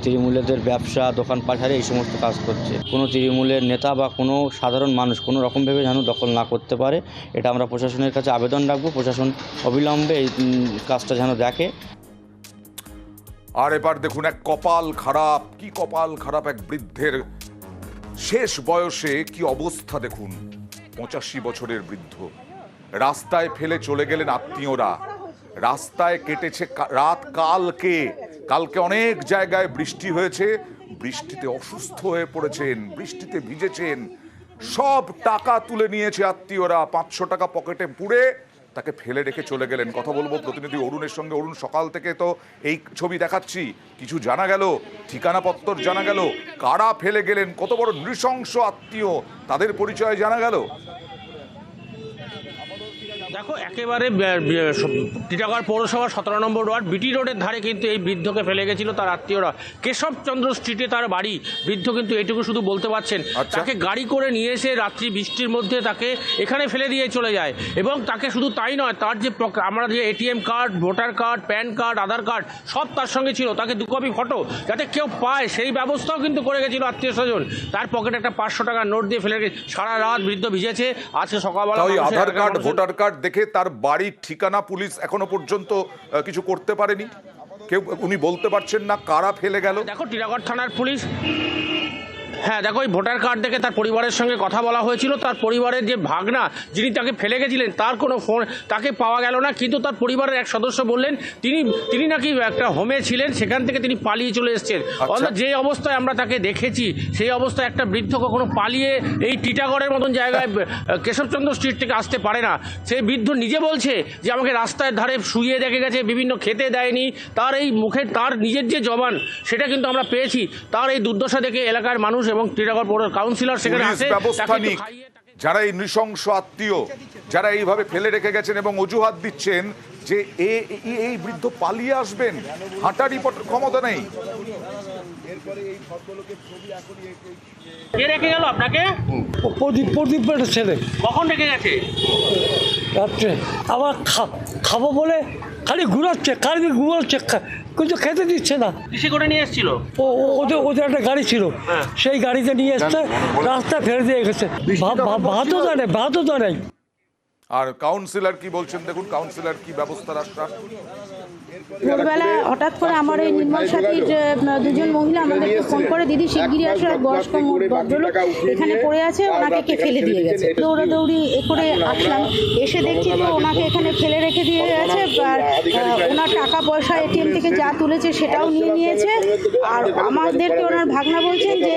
[SPEAKER 15] তৃণমূলের ব্যবসা, দোকানপাট হারে এই সমস্ত কাজ করছে। কোনো তৃণমূলের নেতা বা কোনো সাধারণ মানুষ কোনো রকমভাবে যেন দখল না করতে পারে, এটা আমরা প্রশাসনের কাছে আবেদন রাখবো। প্রশাসন অবিলম্বে এই কাজটা যেন দেখে।
[SPEAKER 1] আর এবার দেখুন এক কপাল খারাপ, কি কপাল খারাপ এক বৃদ্ধের শেষ বয়সে কি অবস্থা দেখুন। 85 বছরের বৃদ্ধ, রাস্তায় ফেলে চলে গেলেন আত্মীয়রা। রাস্তায় কেটেছে রাত। কালকে অনেক জায়গায় বৃষ্টি হয়েছে, বৃষ্টিতে অসুস্থ হয়ে পড়েছেন, বৃষ্টিতে ভিজেছেন। সব টাকা তুলে নিয়েছে আত্মীয়রা, 500 টাকা পকেটে পুরে তাকে ফেলে রেখে চলে গেলেন। কথা বলবো প্রতিনিধি অরুণের সঙ্গে। অরুণ, সকাল থেকে তো এই ছবি দেখাচ্ছি, কিছু জানা গেল? ঠিকানাপত্র জানা গেল? কারা ফেলে গেলেন? কত বড় নৃশংস আত্মীয়, তাদের পরিচয় জানা গেল?
[SPEAKER 25] দেখো, একেবারে টিটাগড় পৌরসভা 17 নম্বর ওয়ার্ড বিটি রোডের ধারে কিন্তু এই বৃদ্ধকে ফেলে গেছিল তার আত্মীয়রা। কেশবচন্দ্র স্ট্রিটে তার বাড়ি। বৃদ্ধ কিন্তু এইটুকু শুধু বলতে পারছেন, তাকে গাড়ি করে নিয়ে এসে রাত্রি বৃষ্টির মধ্যে তাকে এখানে ফেলে দিয়ে চলে যায়। এবং তাকে শুধু তাই নয়, তার যে আমরা যে ATM card, voter card, PAN card, Aadhaar card সব তার সঙ্গে ছিল। তাকে 2 কপি ফটো যাতে কেউ পায় সেই ব্যবস্থাও কিন্তু করে গেছিল আত্মীয় স্বজন। তার পকেটে একটা 500 টাকার নোট দিয়ে ফেলে গেছে। সারা রাত বৃদ্ধ ভিজেছে। আজকে সকালবেলা
[SPEAKER 1] আধার কার্ড, ভোটার কার্ড দেখে তার বাড়ির ঠিকানা পুলিশ এখনো পর্যন্ত কিছু করতে পারেনি। কেউ উনি বলতে পারছেন না কারা ফেলে গেল?
[SPEAKER 25] দেখো টিটাগড় থানার পুলিশ, হ্যাঁ দেখো এই ভোটার কার্ড দেখে তার পরিবারের সঙ্গে কথা বলা হয়েছিল। তার পরিবারের যে ভাগনা যিনি তাকে ফেলে গেছিলেন তার কোনো ফোন তাকে পাওয়া গেল না, কিন্তু তার পরিবারের এক সদস্য বললেন তিনি নাকি একটা হোমে ছিলেন, সেখান থেকে তিনি পালিয়ে চলে এসেছেন। যে অবস্থায় আমরা তাকে দেখেছি সেই অবস্থায় একটা বৃদ্ধ কখনো পালিয়ে এই টিটাগড়ের মতন জায়গায় কেশবচন্দ্র স্ট্রিট থেকে আসতে পারে না। সেই বৃদ্ধ নিজে বলছে যে আমাকে রাস্তার ধারে শুয়ে দেখে গেছে, বিভিন্ন খেতে দেয়নি। তার এই মুখের তার নিজের যে জবান সেটা কিন্তু আমরা পেয়েছি। তার এই দুর্দশা দেখে এলাকার মানুষ এবং টিটাগড় পৌর কাউন্সিলর সেখানে আসে।
[SPEAKER 1] যারা এই নৃশংস আত্মীয় যারা এইভাবে ফেলে রেখে গেছেন এবং অজুহাত দিচ্ছেন যে এই বৃদ্ধ পালিয়ে আসবেন, হাঁটারই ক্ষমতা নেই।
[SPEAKER 25] কে রেখে গেল আপনাকে?
[SPEAKER 23] প্রদীপের ছেলে।
[SPEAKER 25] কখন রেখে গেছে?
[SPEAKER 23] রাত্রে। আবার খাবো বলে খালি ঘুরাচ্ছে, কালকে ঘুমাচ্ছে, কিন্তু খেতে দিচ্ছে না।
[SPEAKER 25] কিসে করে নিয়ে এসেছিল?
[SPEAKER 23] ওদের একটা গাড়ি ছিল, সেই গাড়িতে নিয়ে এসছে, রাস্তায় ফেলে দিয়ে গেছে। ভাতও দেয়।
[SPEAKER 1] আর কাউন্সিলর কি বলছেন দেখুন, কাউন্সিলর কি ব্যবস্থার আশ্বাস?
[SPEAKER 16] ভোরবেলায় হঠাৎ করে আমার এই নির্মল সাথীর দুজন মহিলা আমাদেরকে ফোন করে, দিদি শিগগিরই আসো, এক বয়স্ক ভদ্রলোক এখানে পড়ে আছে, ওনাকে কে ফেলে দিয়ে গেছে। দৌড়াদৌড়ি করে আসলাম, এসে দেখছি তো ওনাকে এখানে ফেলে রেখে দিয়ে গেছে। আর ওনার টাকা পয়সা এটিএম থেকে যা তুলেছে সেটাও নিয়ে নিয়েছে। আর আমাদেরকে ওনার ভাগনা বলছেন যে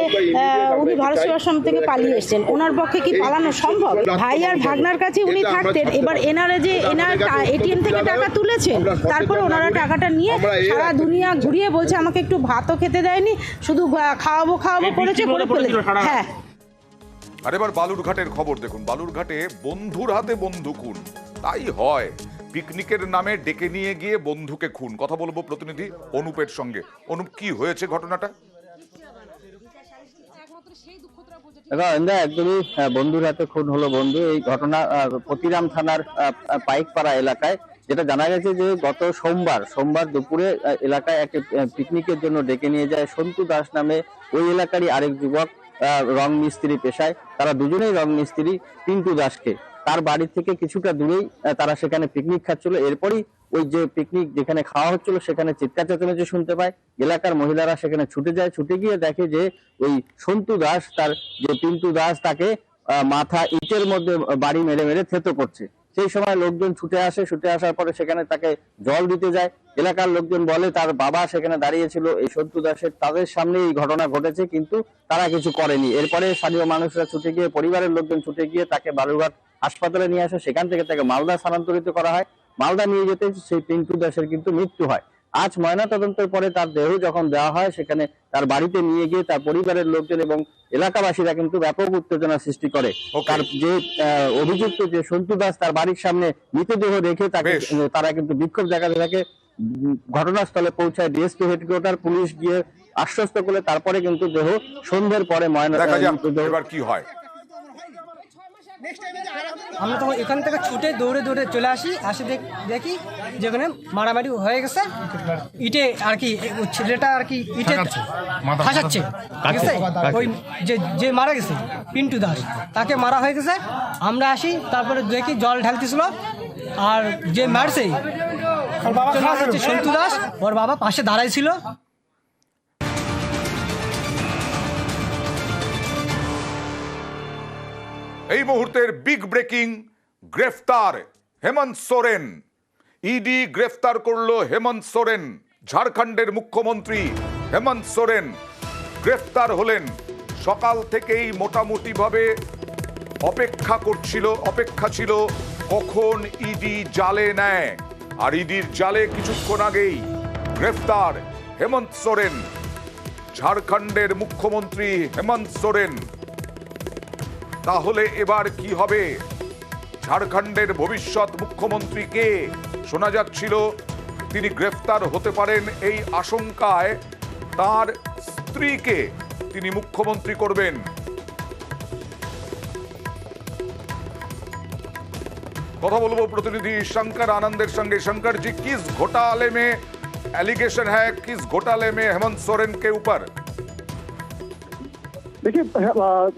[SPEAKER 16] উনি ভারত সেবাশ্রম থেকে পালিয়ে এসেছেন। ওনার পক্ষে কি পালানো সম্ভব? ভাই আর ভাগনার কাছে উনি থাকতেন, এবার এনারা যে এনার এটিএম থেকে টাকা তুলেছে, তারপরে ওনারা টাকাটা নিয়ে সারা দুনিয়া ঘুরিয়ে বলছে আমাকে একটু ভাতও খেতে দেয়নি, শুধু খাওয়াবো করেছে করে ফেলে। হ্যাঁ।
[SPEAKER 1] আর এবার বালুরঘাটের খবর দেখুন। বালুরঘাটে বন্ধুর হাতে বন্ধু খুন, তাই হয়। পিকনিকের নামে ডেকে নিয়ে গিয়ে বন্ধুকে খুন। কথা বলবো প্রতিনিধি অনুপের সঙ্গে। অনুপ, কি হয়েছে ঘটনাটা?
[SPEAKER 17] একদমই বন্ধুর হাতে খুন হলো বন্ধু। এই ঘটনা পতিরাম থানার পাইকপাড়া এলাকায়। যেটা জানা গেছে যে গত সোমবার দুপুরে এলাকায় একটা পিকনিকের জন্য ডেকে নিয়ে যায় সন্তু দাস নামে ওই এলাকারই আরেক যুবক, রং মিস্ত্রি পেশায়। তারা দুজনেই রং মিস্ত্রি। পিন্টু দাসকে তার বাড়ি থেকে কিছুটা দূরেই তারা সেখানে পিকনিক খাচ্ছিল। এরপরই ওই যে পিকনিক যেখানে খাওয়া হচ্ছিল সেখানে চিৎকার চেঁচামেচি শুনতে পায়। এলাকার মহিলারা সেখানে ছুটে যায়, ছুটে গিয়ে দেখে যে ওই সন্তু দাস তার যে পিন্টু দাস তাকে মাথা ইটের মধ্যে বাড়ি মেরে মেরে থেতো করছে। সেই সময় লোকজন ছুটে আসে, ছুটে আসার পরে সেখানে তাকে জল দিতে যায়। এলাকার লোকজন বলে তার বাবা সেখানে দাঁড়িয়েছিল, এই সন্তু দাসের তাদের সামনে এই ঘটনা ঘটেছে, কিন্তু তারা কিছু করেনি। এরপরে স্থানীয় মানুষরা ছুটে গিয়ে, পরিবারের লোকজন ছুটে গিয়ে তাকে বালুরঘাট হাসপাতালে নিয়ে আসে। সেখান থেকে তাকে মালদা স্থানান্তরিত করা হয়। মালদা নিয়ে যেতে সেই পিন্টু দাসের কিন্তু মৃত্যু হয়। আজ ময়নাতদন্তের পরে তার দেহ যখন দেওয়া হয়, সেখানে তার বাড়িতে নিয়ে গিয়ে তার পরিবারের লোকজন এবং এলাকাবাসীরা কিন্তু ব্যাপক উত্তেজনা সৃষ্টি করে। তার যে অভিযুক্ত যে সন্তু দাস, তার বাড়ির সামনে মৃতদেহ রেখে তারা কিন্তু বিক্ষোভ দেখাতে থাকে। ঘটনাস্থলে পৌঁছায় ডিএসপি হেডকোয়ার্টার, পুলিশ গিয়ে আশ্বস্ত করে তারপরে কিন্তু দেহ সন্ধ্যের পরে
[SPEAKER 1] এবার কি হয়।
[SPEAKER 18] আমরা তখন এখান থেকে ছুটে দৌড়ে চলে আসি, দেখি যেখানে মারামারি হয়ে গেছে। ইটে আর কি ছেলেটা আর কি ইটে ফাঁসাচ্ছে, ঠিক আছে? ওই যে মারা গেছে পিন্টু দাস, তাকে মারা হয়ে গেছে। আমরা আসি, তারপরে দেখি জল ঢালতেছিল, আর যে মারছে সন্তু দাস, ওর বাবা পাশে দাঁড়াই ছিল।
[SPEAKER 1] এই মুহূর্তের বিগ ব্রেকিং, গ্রেফতার হেমন্ত সোরেন। ইডি গ্রেফতার করলো হেমন্ত সোরেন। ঝাড়খণ্ডের মুখ্যমন্ত্রী হেমন্ত সোরেন গ্রেফতার হলেন। সকাল থেকেই মোটামুটি ভাবে অপেক্ষা ছিল কখন ইডি জালে নেয়। আর ইডির জালে কিছুক্ষণ আগেই গ্রেফতার হেমন্ত সোরেন। ঝাড়খণ্ডের মুখ্যমন্ত্রী হেমন্ত সোরেন। তাহলে এবার কি হবে? ঝাড়খণ্ডের ভবিষ্যৎ মুখ্যমন্ত্রী কে? শোনা যাচ্ছিল তিনি গ্রেফতার হতে পারেন এই আশঙ্কায় তার স্ত্রীকে তিনি মুখ্যমন্ত্রী করবেন। কথা বলবো প্রতিনিধি शंकर आनंदের সঙ্গে। शंकर जी, किस घोटाले में एलिगेशन है, किस घोटाले में हेमंत सोरेन के ऊपर?
[SPEAKER 19] देखिए,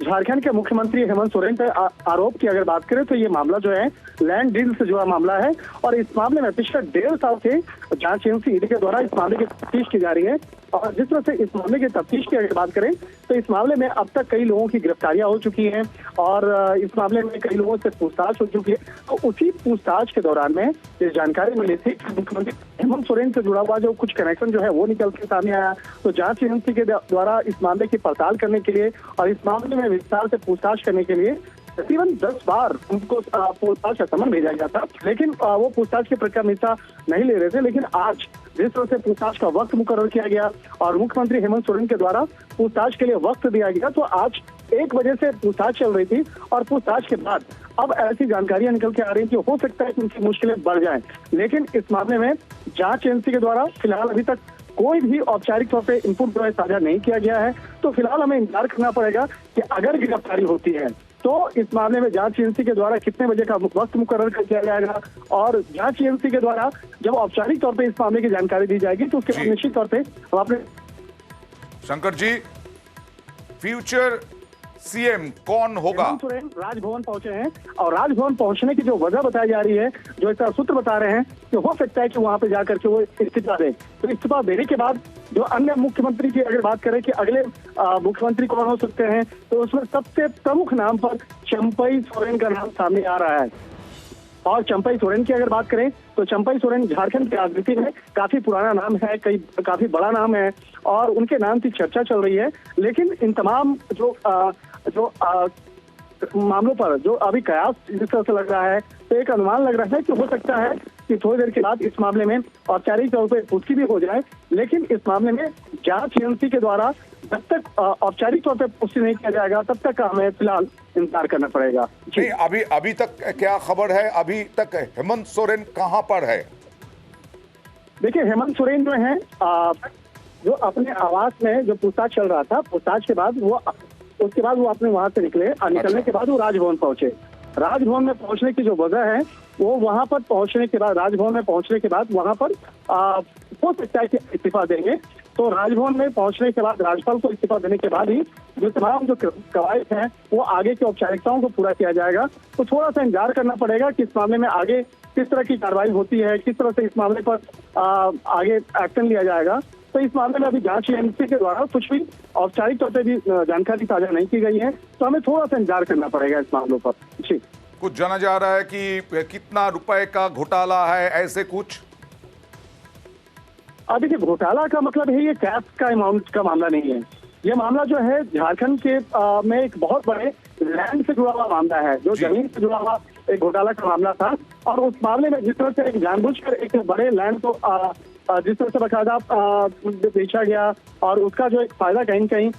[SPEAKER 19] झारखंड के मुख्यमंत्री हेमंत सोरेन पर आरोप की अगर बात करें तो ये मामला जो है
[SPEAKER 7] लैंड डील से जुड़ा मामला है और इस मामले में पिछले 1.5 साल से जांच एजेंसी ईडी के द्वारा इस मामले की तफ्तीश की जा रही है। और जिस तरह से इस मामले की तफ्तीश की अगर बात करें तो इस मामले में अब तक कई लोगों की गिरफ्तारियां हो चुकी हैं और इस मामले में कई लोगों से पूछताछ हो चुकी है। तो उसी पूछताछ के दौरान में ये जानकारी मिली थी कि मुख्यमंत्री हेमंत सोरेन से जुड़ा हुआ जो कुछ कनेक्शन जो है वो निकल के सामने आया। तो जांच एजेंसी के द्वारा इस मामले की पड़ताल करने के लिए और इस मामले में विस्तार से पूछताछ करने के लिए तकरीबन 10 बार उनको पूछताछ का समन भेजा गया था, लेकिन वो पूछताछ की प्रक्रिया में हिस्सा नहीं ले रहे थे। लेकिन आज जिस तरह से पूछताछ का वक्त मुकर्रर किया गया और मुख्यमंत्री हेमंत सोरेन के द्वारा पूछताछ के लिए वक्त दिया गया, तो आज 1 बजे से पूछताछ चल रही थी और पूछताछ के बाद अब ऐसी जानकारियां निकल के आ रही थी हो सकता है कि उनकी मुश्किलें बढ़ जाएं। लेकिन इस मामले में जांच एजेंसी के द्वारा फिलहाल अभी तक कोई भी औपचारिक तौर पे इनपुट जो है साझा नहीं किया गया है। तो फिलहाल हमें इंतजार करना पड़ेगा कि अगर गिरफ्तारी होती है तो इस मामले में जांच एजेंसी के द्वारा कितने बजे का वक्त मुकर्रर कर किया जाएगा और जांच एजेंसी के द्वारा जब औपचारिक तौर पे इस मामले की जानकारी दी जाएगी तो उसके बाद निश्चित तौर पे हम अपने
[SPEAKER 1] शंकर जी फ्यूचर सीएम कौन होगा?
[SPEAKER 7] हेमंत सोरेन राजभवन पहुंचे हैं और राजभवन पहुंचने की जो वजह बताई जा रही है, जो इसका सूत्र बता रहे हैं कि हो सकता है कि वहां पे जाकर के वो इस्तीफा दें। तो इस्तीफा देने के बाद जो अन्य मुख्यमंत्री की अगर बात करें कि अगले मुख्यमंत्री कौन हो सकते हैं, तो उसमें सबसे प्रमुख नाम पर चंपई सोरेन का नाम सामने आ रहा है। और चंपई सोरेन की अगर बात करें तो चंपई सोरेन झारखंड की राजनीति में काफी पुराना नाम है, काफी बड़ा नाम है और उनके नाम की चर्चा चल रही है। लेकिन इन तमाम जो मामलों पर जो अभी कयास जिस तरह से लग रहा है, तो एक अनुमान लग रहा है कि हो सकता है कि थोड़ी देर के बाद इस मामले में औपचारिक तौर पर पुष्टि भी हो जाए। लेकिन इस मामले में जांच एजेंसी के द्वारा जब तक औपचारिक तौर पर पुष्टि नहीं किया जाएगा तब तक हमें फिलहाल इंतजार करना पड़ेगा।
[SPEAKER 1] नहीं, अभी तक क्या खबर है? अभी तक हेमंत सोरेन कहां पर है?
[SPEAKER 7] देखिए, हेमंत सोरेन जो है जो अपने आवास में जो पूछताछ चल रहा था, पूछताछ के बाद उसके बाद वो अपने वहां से निकले और निकलने के बाद वो राजभवन पहुंचे। राजभवन में पहुंचने की जो वजह है वो वहां पर पहुंचने के बाद राजभवन में पहुंचने के बाद वहां पर हो सकता है कि इस्तीफा देंगे। तो राजभवन में पहुंचने के बाद राज्यपाल को इस्तीफा देने के बाद ही जो तमाम जो कवायद हैं वो आगे की औपचारिकताओं को पूरा किया जाएगा। तो थोड़ा सा इंतजार करना पड़ेगा कि इस मामले में आगे किस तरह की कार्रवाई होती है, किस तरह से इस मामले पर आगे एक्शन लिया जाएगा। तो इस मामले में अभी जांच एजेंसी के द्वारा कुछ भी औपचारिक तौर पर भी जानकारी साझा नहीं की गई है, तो हमें थोड़ा सा इंतजार करना पड़ेगा इस मामलों पर। जी,
[SPEAKER 1] कुछ जाना जा रहा है कि कितना रुपए का घोटाला है, ऐसे कुछ?
[SPEAKER 7] अब देखिए, घोटाला का मतलब है ये कैश का अमाउंट का मामला नहीं है। ये मामला जो है झारखंड के में एक बहुत बड़े लैंड से जुड़ा हुआ मामला है, जो जमीन से जुड़ा हुआ एक घोटाला का मामला था। और उस मामले में जिस तरह से एक जानबूझकर एक बड़े लैंड को जिस तरह से बकायदा बेचा गया और उसका जो एक फायदा कहीं कहीं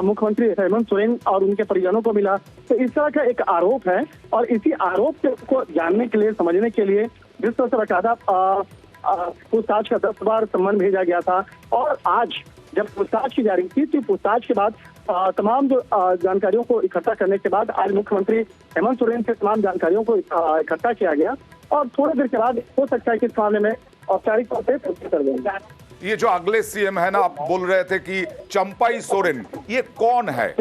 [SPEAKER 7] मुख्यमंत्री हेमंत सोरेन और उनके परिजनों को मिला, तो इस तरह का एक आरोप है। और इसी आरोप को जानने के लिए, समझने के लिए जिस तरह से बकायदा पूछताछ का 10 बार सम्मन भेजा गया था और आज जब पूछताछ की जा रही थी, तो पूछताछ के बाद तमाम जो जानकारियों को इकट्ठा करने के बाद आज मुख्यमंत्री हेमंत सोरेन से तमाम जानकारियों को इकट्ठा किया गया और थोड़ी देर के बाद हो सकता है कि इस मामले में औपचारिक तौर पर पुष्टि कर देंगे।
[SPEAKER 1] ये जो अगले सीएम है ना, आप बोल रहे थे कि चंपई सोरेन, ये कौन है?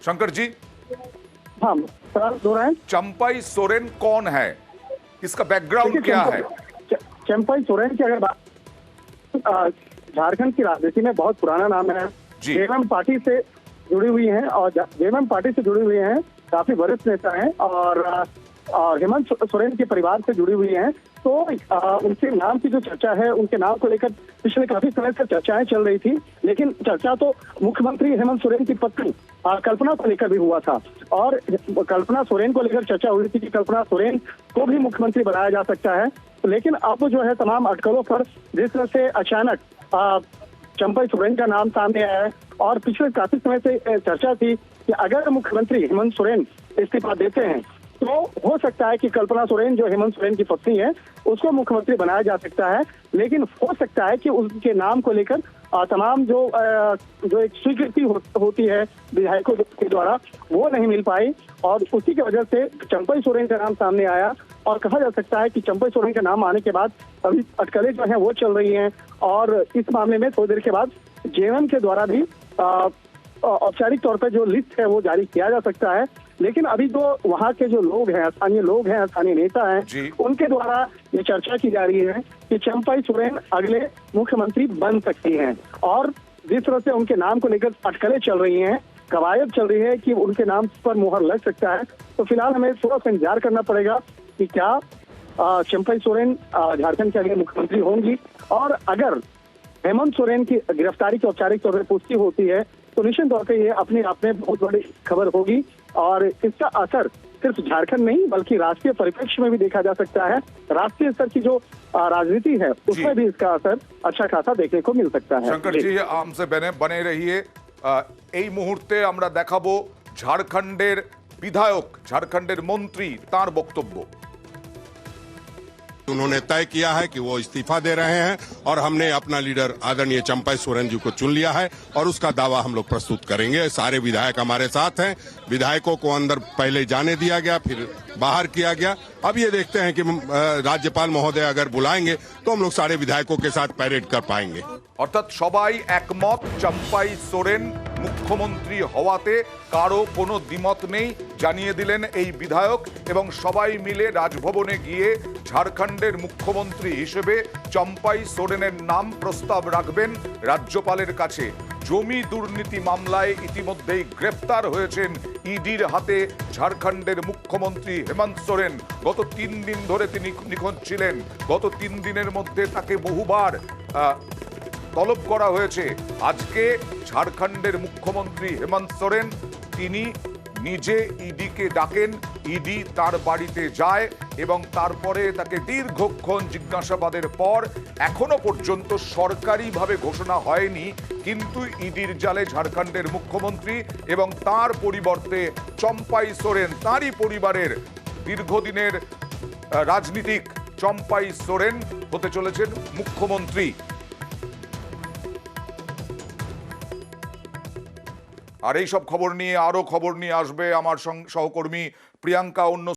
[SPEAKER 1] शंकर जी,
[SPEAKER 7] हाँ सर, दोहराएं।
[SPEAKER 1] चंपई सोरेन कौन है, इसका बैकग्राउंड क्या है?
[SPEAKER 7] चंपई सोरेन की अगर बात, झारखंड की राजनीति में बहुत पुराना नाम है। जेएमएम पार्टी से जुड़ी हुई है और जेएमएम पार्टी से जुड़ी हुई है, काफी वरिष्ठ नेता हैं और हेमंत सोरेन के परिवार से जुड़ी हुई हैं। तो उनके नाम की जो चर्चा है, उनके नाम को लेकर पिछले काफी समय से चर्चाएं चल रही थी। लेकिन चर्चा तो मुख्यमंत्री हेमंत सोरेन की पत्नी कल्पना को लेकर भी हुआ था और कल्पना सोरेन को लेकर चर्चा हुई थी कि कल्पना सोरेन को भी मुख्यमंत्री बनाया जा सकता है। लेकिन अब जो है तमाम अटकलों पर जिस तरह से अचानक चंपई सोरेन का नाम सामने आया है और पिछले काफी समय से चर्चा थी कि अगर मुख्यमंत्री हेमंत सोरेन इस्तीफा देते हैं तो हो सकता है कि कल्पना सोरेन जो हेमंत सोरेन की पत्नी है उसको मुख्यमंत्री बनाया जा सकता है। लेकिन हो सकता है कि उनके नाम को लेकर तमाम जो एक स्वीकृति होती है विधायकों के द्वारा वो नहीं मिल पाई और उसी की वजह से चंपई सोरेन का नाम सामने आया और कहा जा सकता है कि चंपई सोरेन का नाम आने के बाद अभी अटकलें जो हैं वो चल रही हैं और इस मामले में थोड़ी देर के बाद जेएमएम के द्वारा भी औपचारिक तौर पर जो लिस्ट है वो जारी किया जा सकता है। लेकिन अभी जो वहाँ के जो लोग हैं, स्थानीय लोग हैं, स्थानीय नेता हैं, उनके द्वारा ये चर्चा की जा रही है कि चंपाई सोरेन अगले मुख्यमंत्री बन सकती हैं। और जिस तरह से उनके नाम को लेकर अटकलें चल रही हैं, कवायद चल रही है कि उनके नाम पर मुहर लग सकता है, तो फिलहाल हमें थोड़ा सा इंतजार करना पड़ेगा कि क्या चंपाई सोरेन झारखंड के अगले मुख्यमंत्री होंगी। और अगर हेमंत सोरेन की गिरफ्तारी की औपचारिक तौर पर पुष्टि होती है तो निश्चित तौर पर ये अपने आप में बहुत बड़ी खबर होगी और इसका असर सिर्फ झारखंड नहीं बल्कि राष्ट्रीय परिप्रेक्ष्य में भी देखा जा सकता है। राष्ट्रीय स्तर की जो राजनीति है उसमें भी इसका असर अच्छा खासा देखने को मिल सकता है।
[SPEAKER 1] शंकर जी हमसे बने रहिए। এই মুহূর্তে আমরা দেখাবো ঝাড়খণ্ডের বিধায়ক, ঝাড়খণ্ডের মন্ত্রী তার বক্তব্য।
[SPEAKER 2] उन्होंने तय किया है कि वो इस्तीफा दे रहे हैं और हमने अपना लीडर आदरणीय चंपाई सोरेन जी को चुन लिया है और उसका दावा हम लोग प्रस्तुत करेंगे। सारे विधायक हमारे साथ हैं। विधायकों को अंदर पहले जाने दिया गया, फिर बाहर किया गया। अब ये देखते हैं कि राज्यपाल महोदय अगर बुलाएंगे तो हम लोग सारे विधायकों के साथ पैरेड कर पाएंगे।
[SPEAKER 1] অর্থাৎ সবাই একমত চম্পাই সোরেন মুখ্যমন্ত্রী হওয়াতে, কারো কোনো দ্বিমত নেই জানিয়ে দিলেন এই বিধায়ক। এবং সবাই মিলে রাজভবনে গিয়ে ঝাড়খণ্ডের মুখ্যমন্ত্রী হিসেবে চম্পাই সোরেনের নাম প্রস্তাব রাখবেন রাজ্যপালের কাছে। জমি দুর্নীতি মামলায় ইতিমধ্যেই গ্রেপ্তার হয়েছেন ইডির হাতে ঝাড়খণ্ডের মুখ্যমন্ত্রী হেমন্ত সোরেন। গত 3 দিন ধরে তিনি নিখোঁজ ছিলেন। গত 3 দিনের মধ্যে তাকে বহুবার তলব করা হয়েছে। আজকে ঝাড়খণ্ডের মুখ্যমন্ত্রী হেমন্ত সোরেন তিনি নিজে ইডিকে ডাকেন, ইডি তার বাড়িতে যায় এবং তারপরে তাকে দীর্ঘক্ষণ জিজ্ঞাসাবাদের পর এখনো পর্যন্ত সরকারিভাবে ঘোষণা হয়নি, কিন্তু ইডির জালে ঝাড়খণ্ডের মুখ্যমন্ত্রী এবং তার পরিবর্তে চম্পাই সোরেন, তারই পরিবারের দীর্ঘদিনের রাজনীতিক চম্পাই সোরেন হতে চলেছেন মুখ্যমন্ত্রী। আর এই সব খবর নিয়ে আরো খবর নিয়ে আসবে আমার সহকর্মী প্রিয়াঙ্কা। অন্য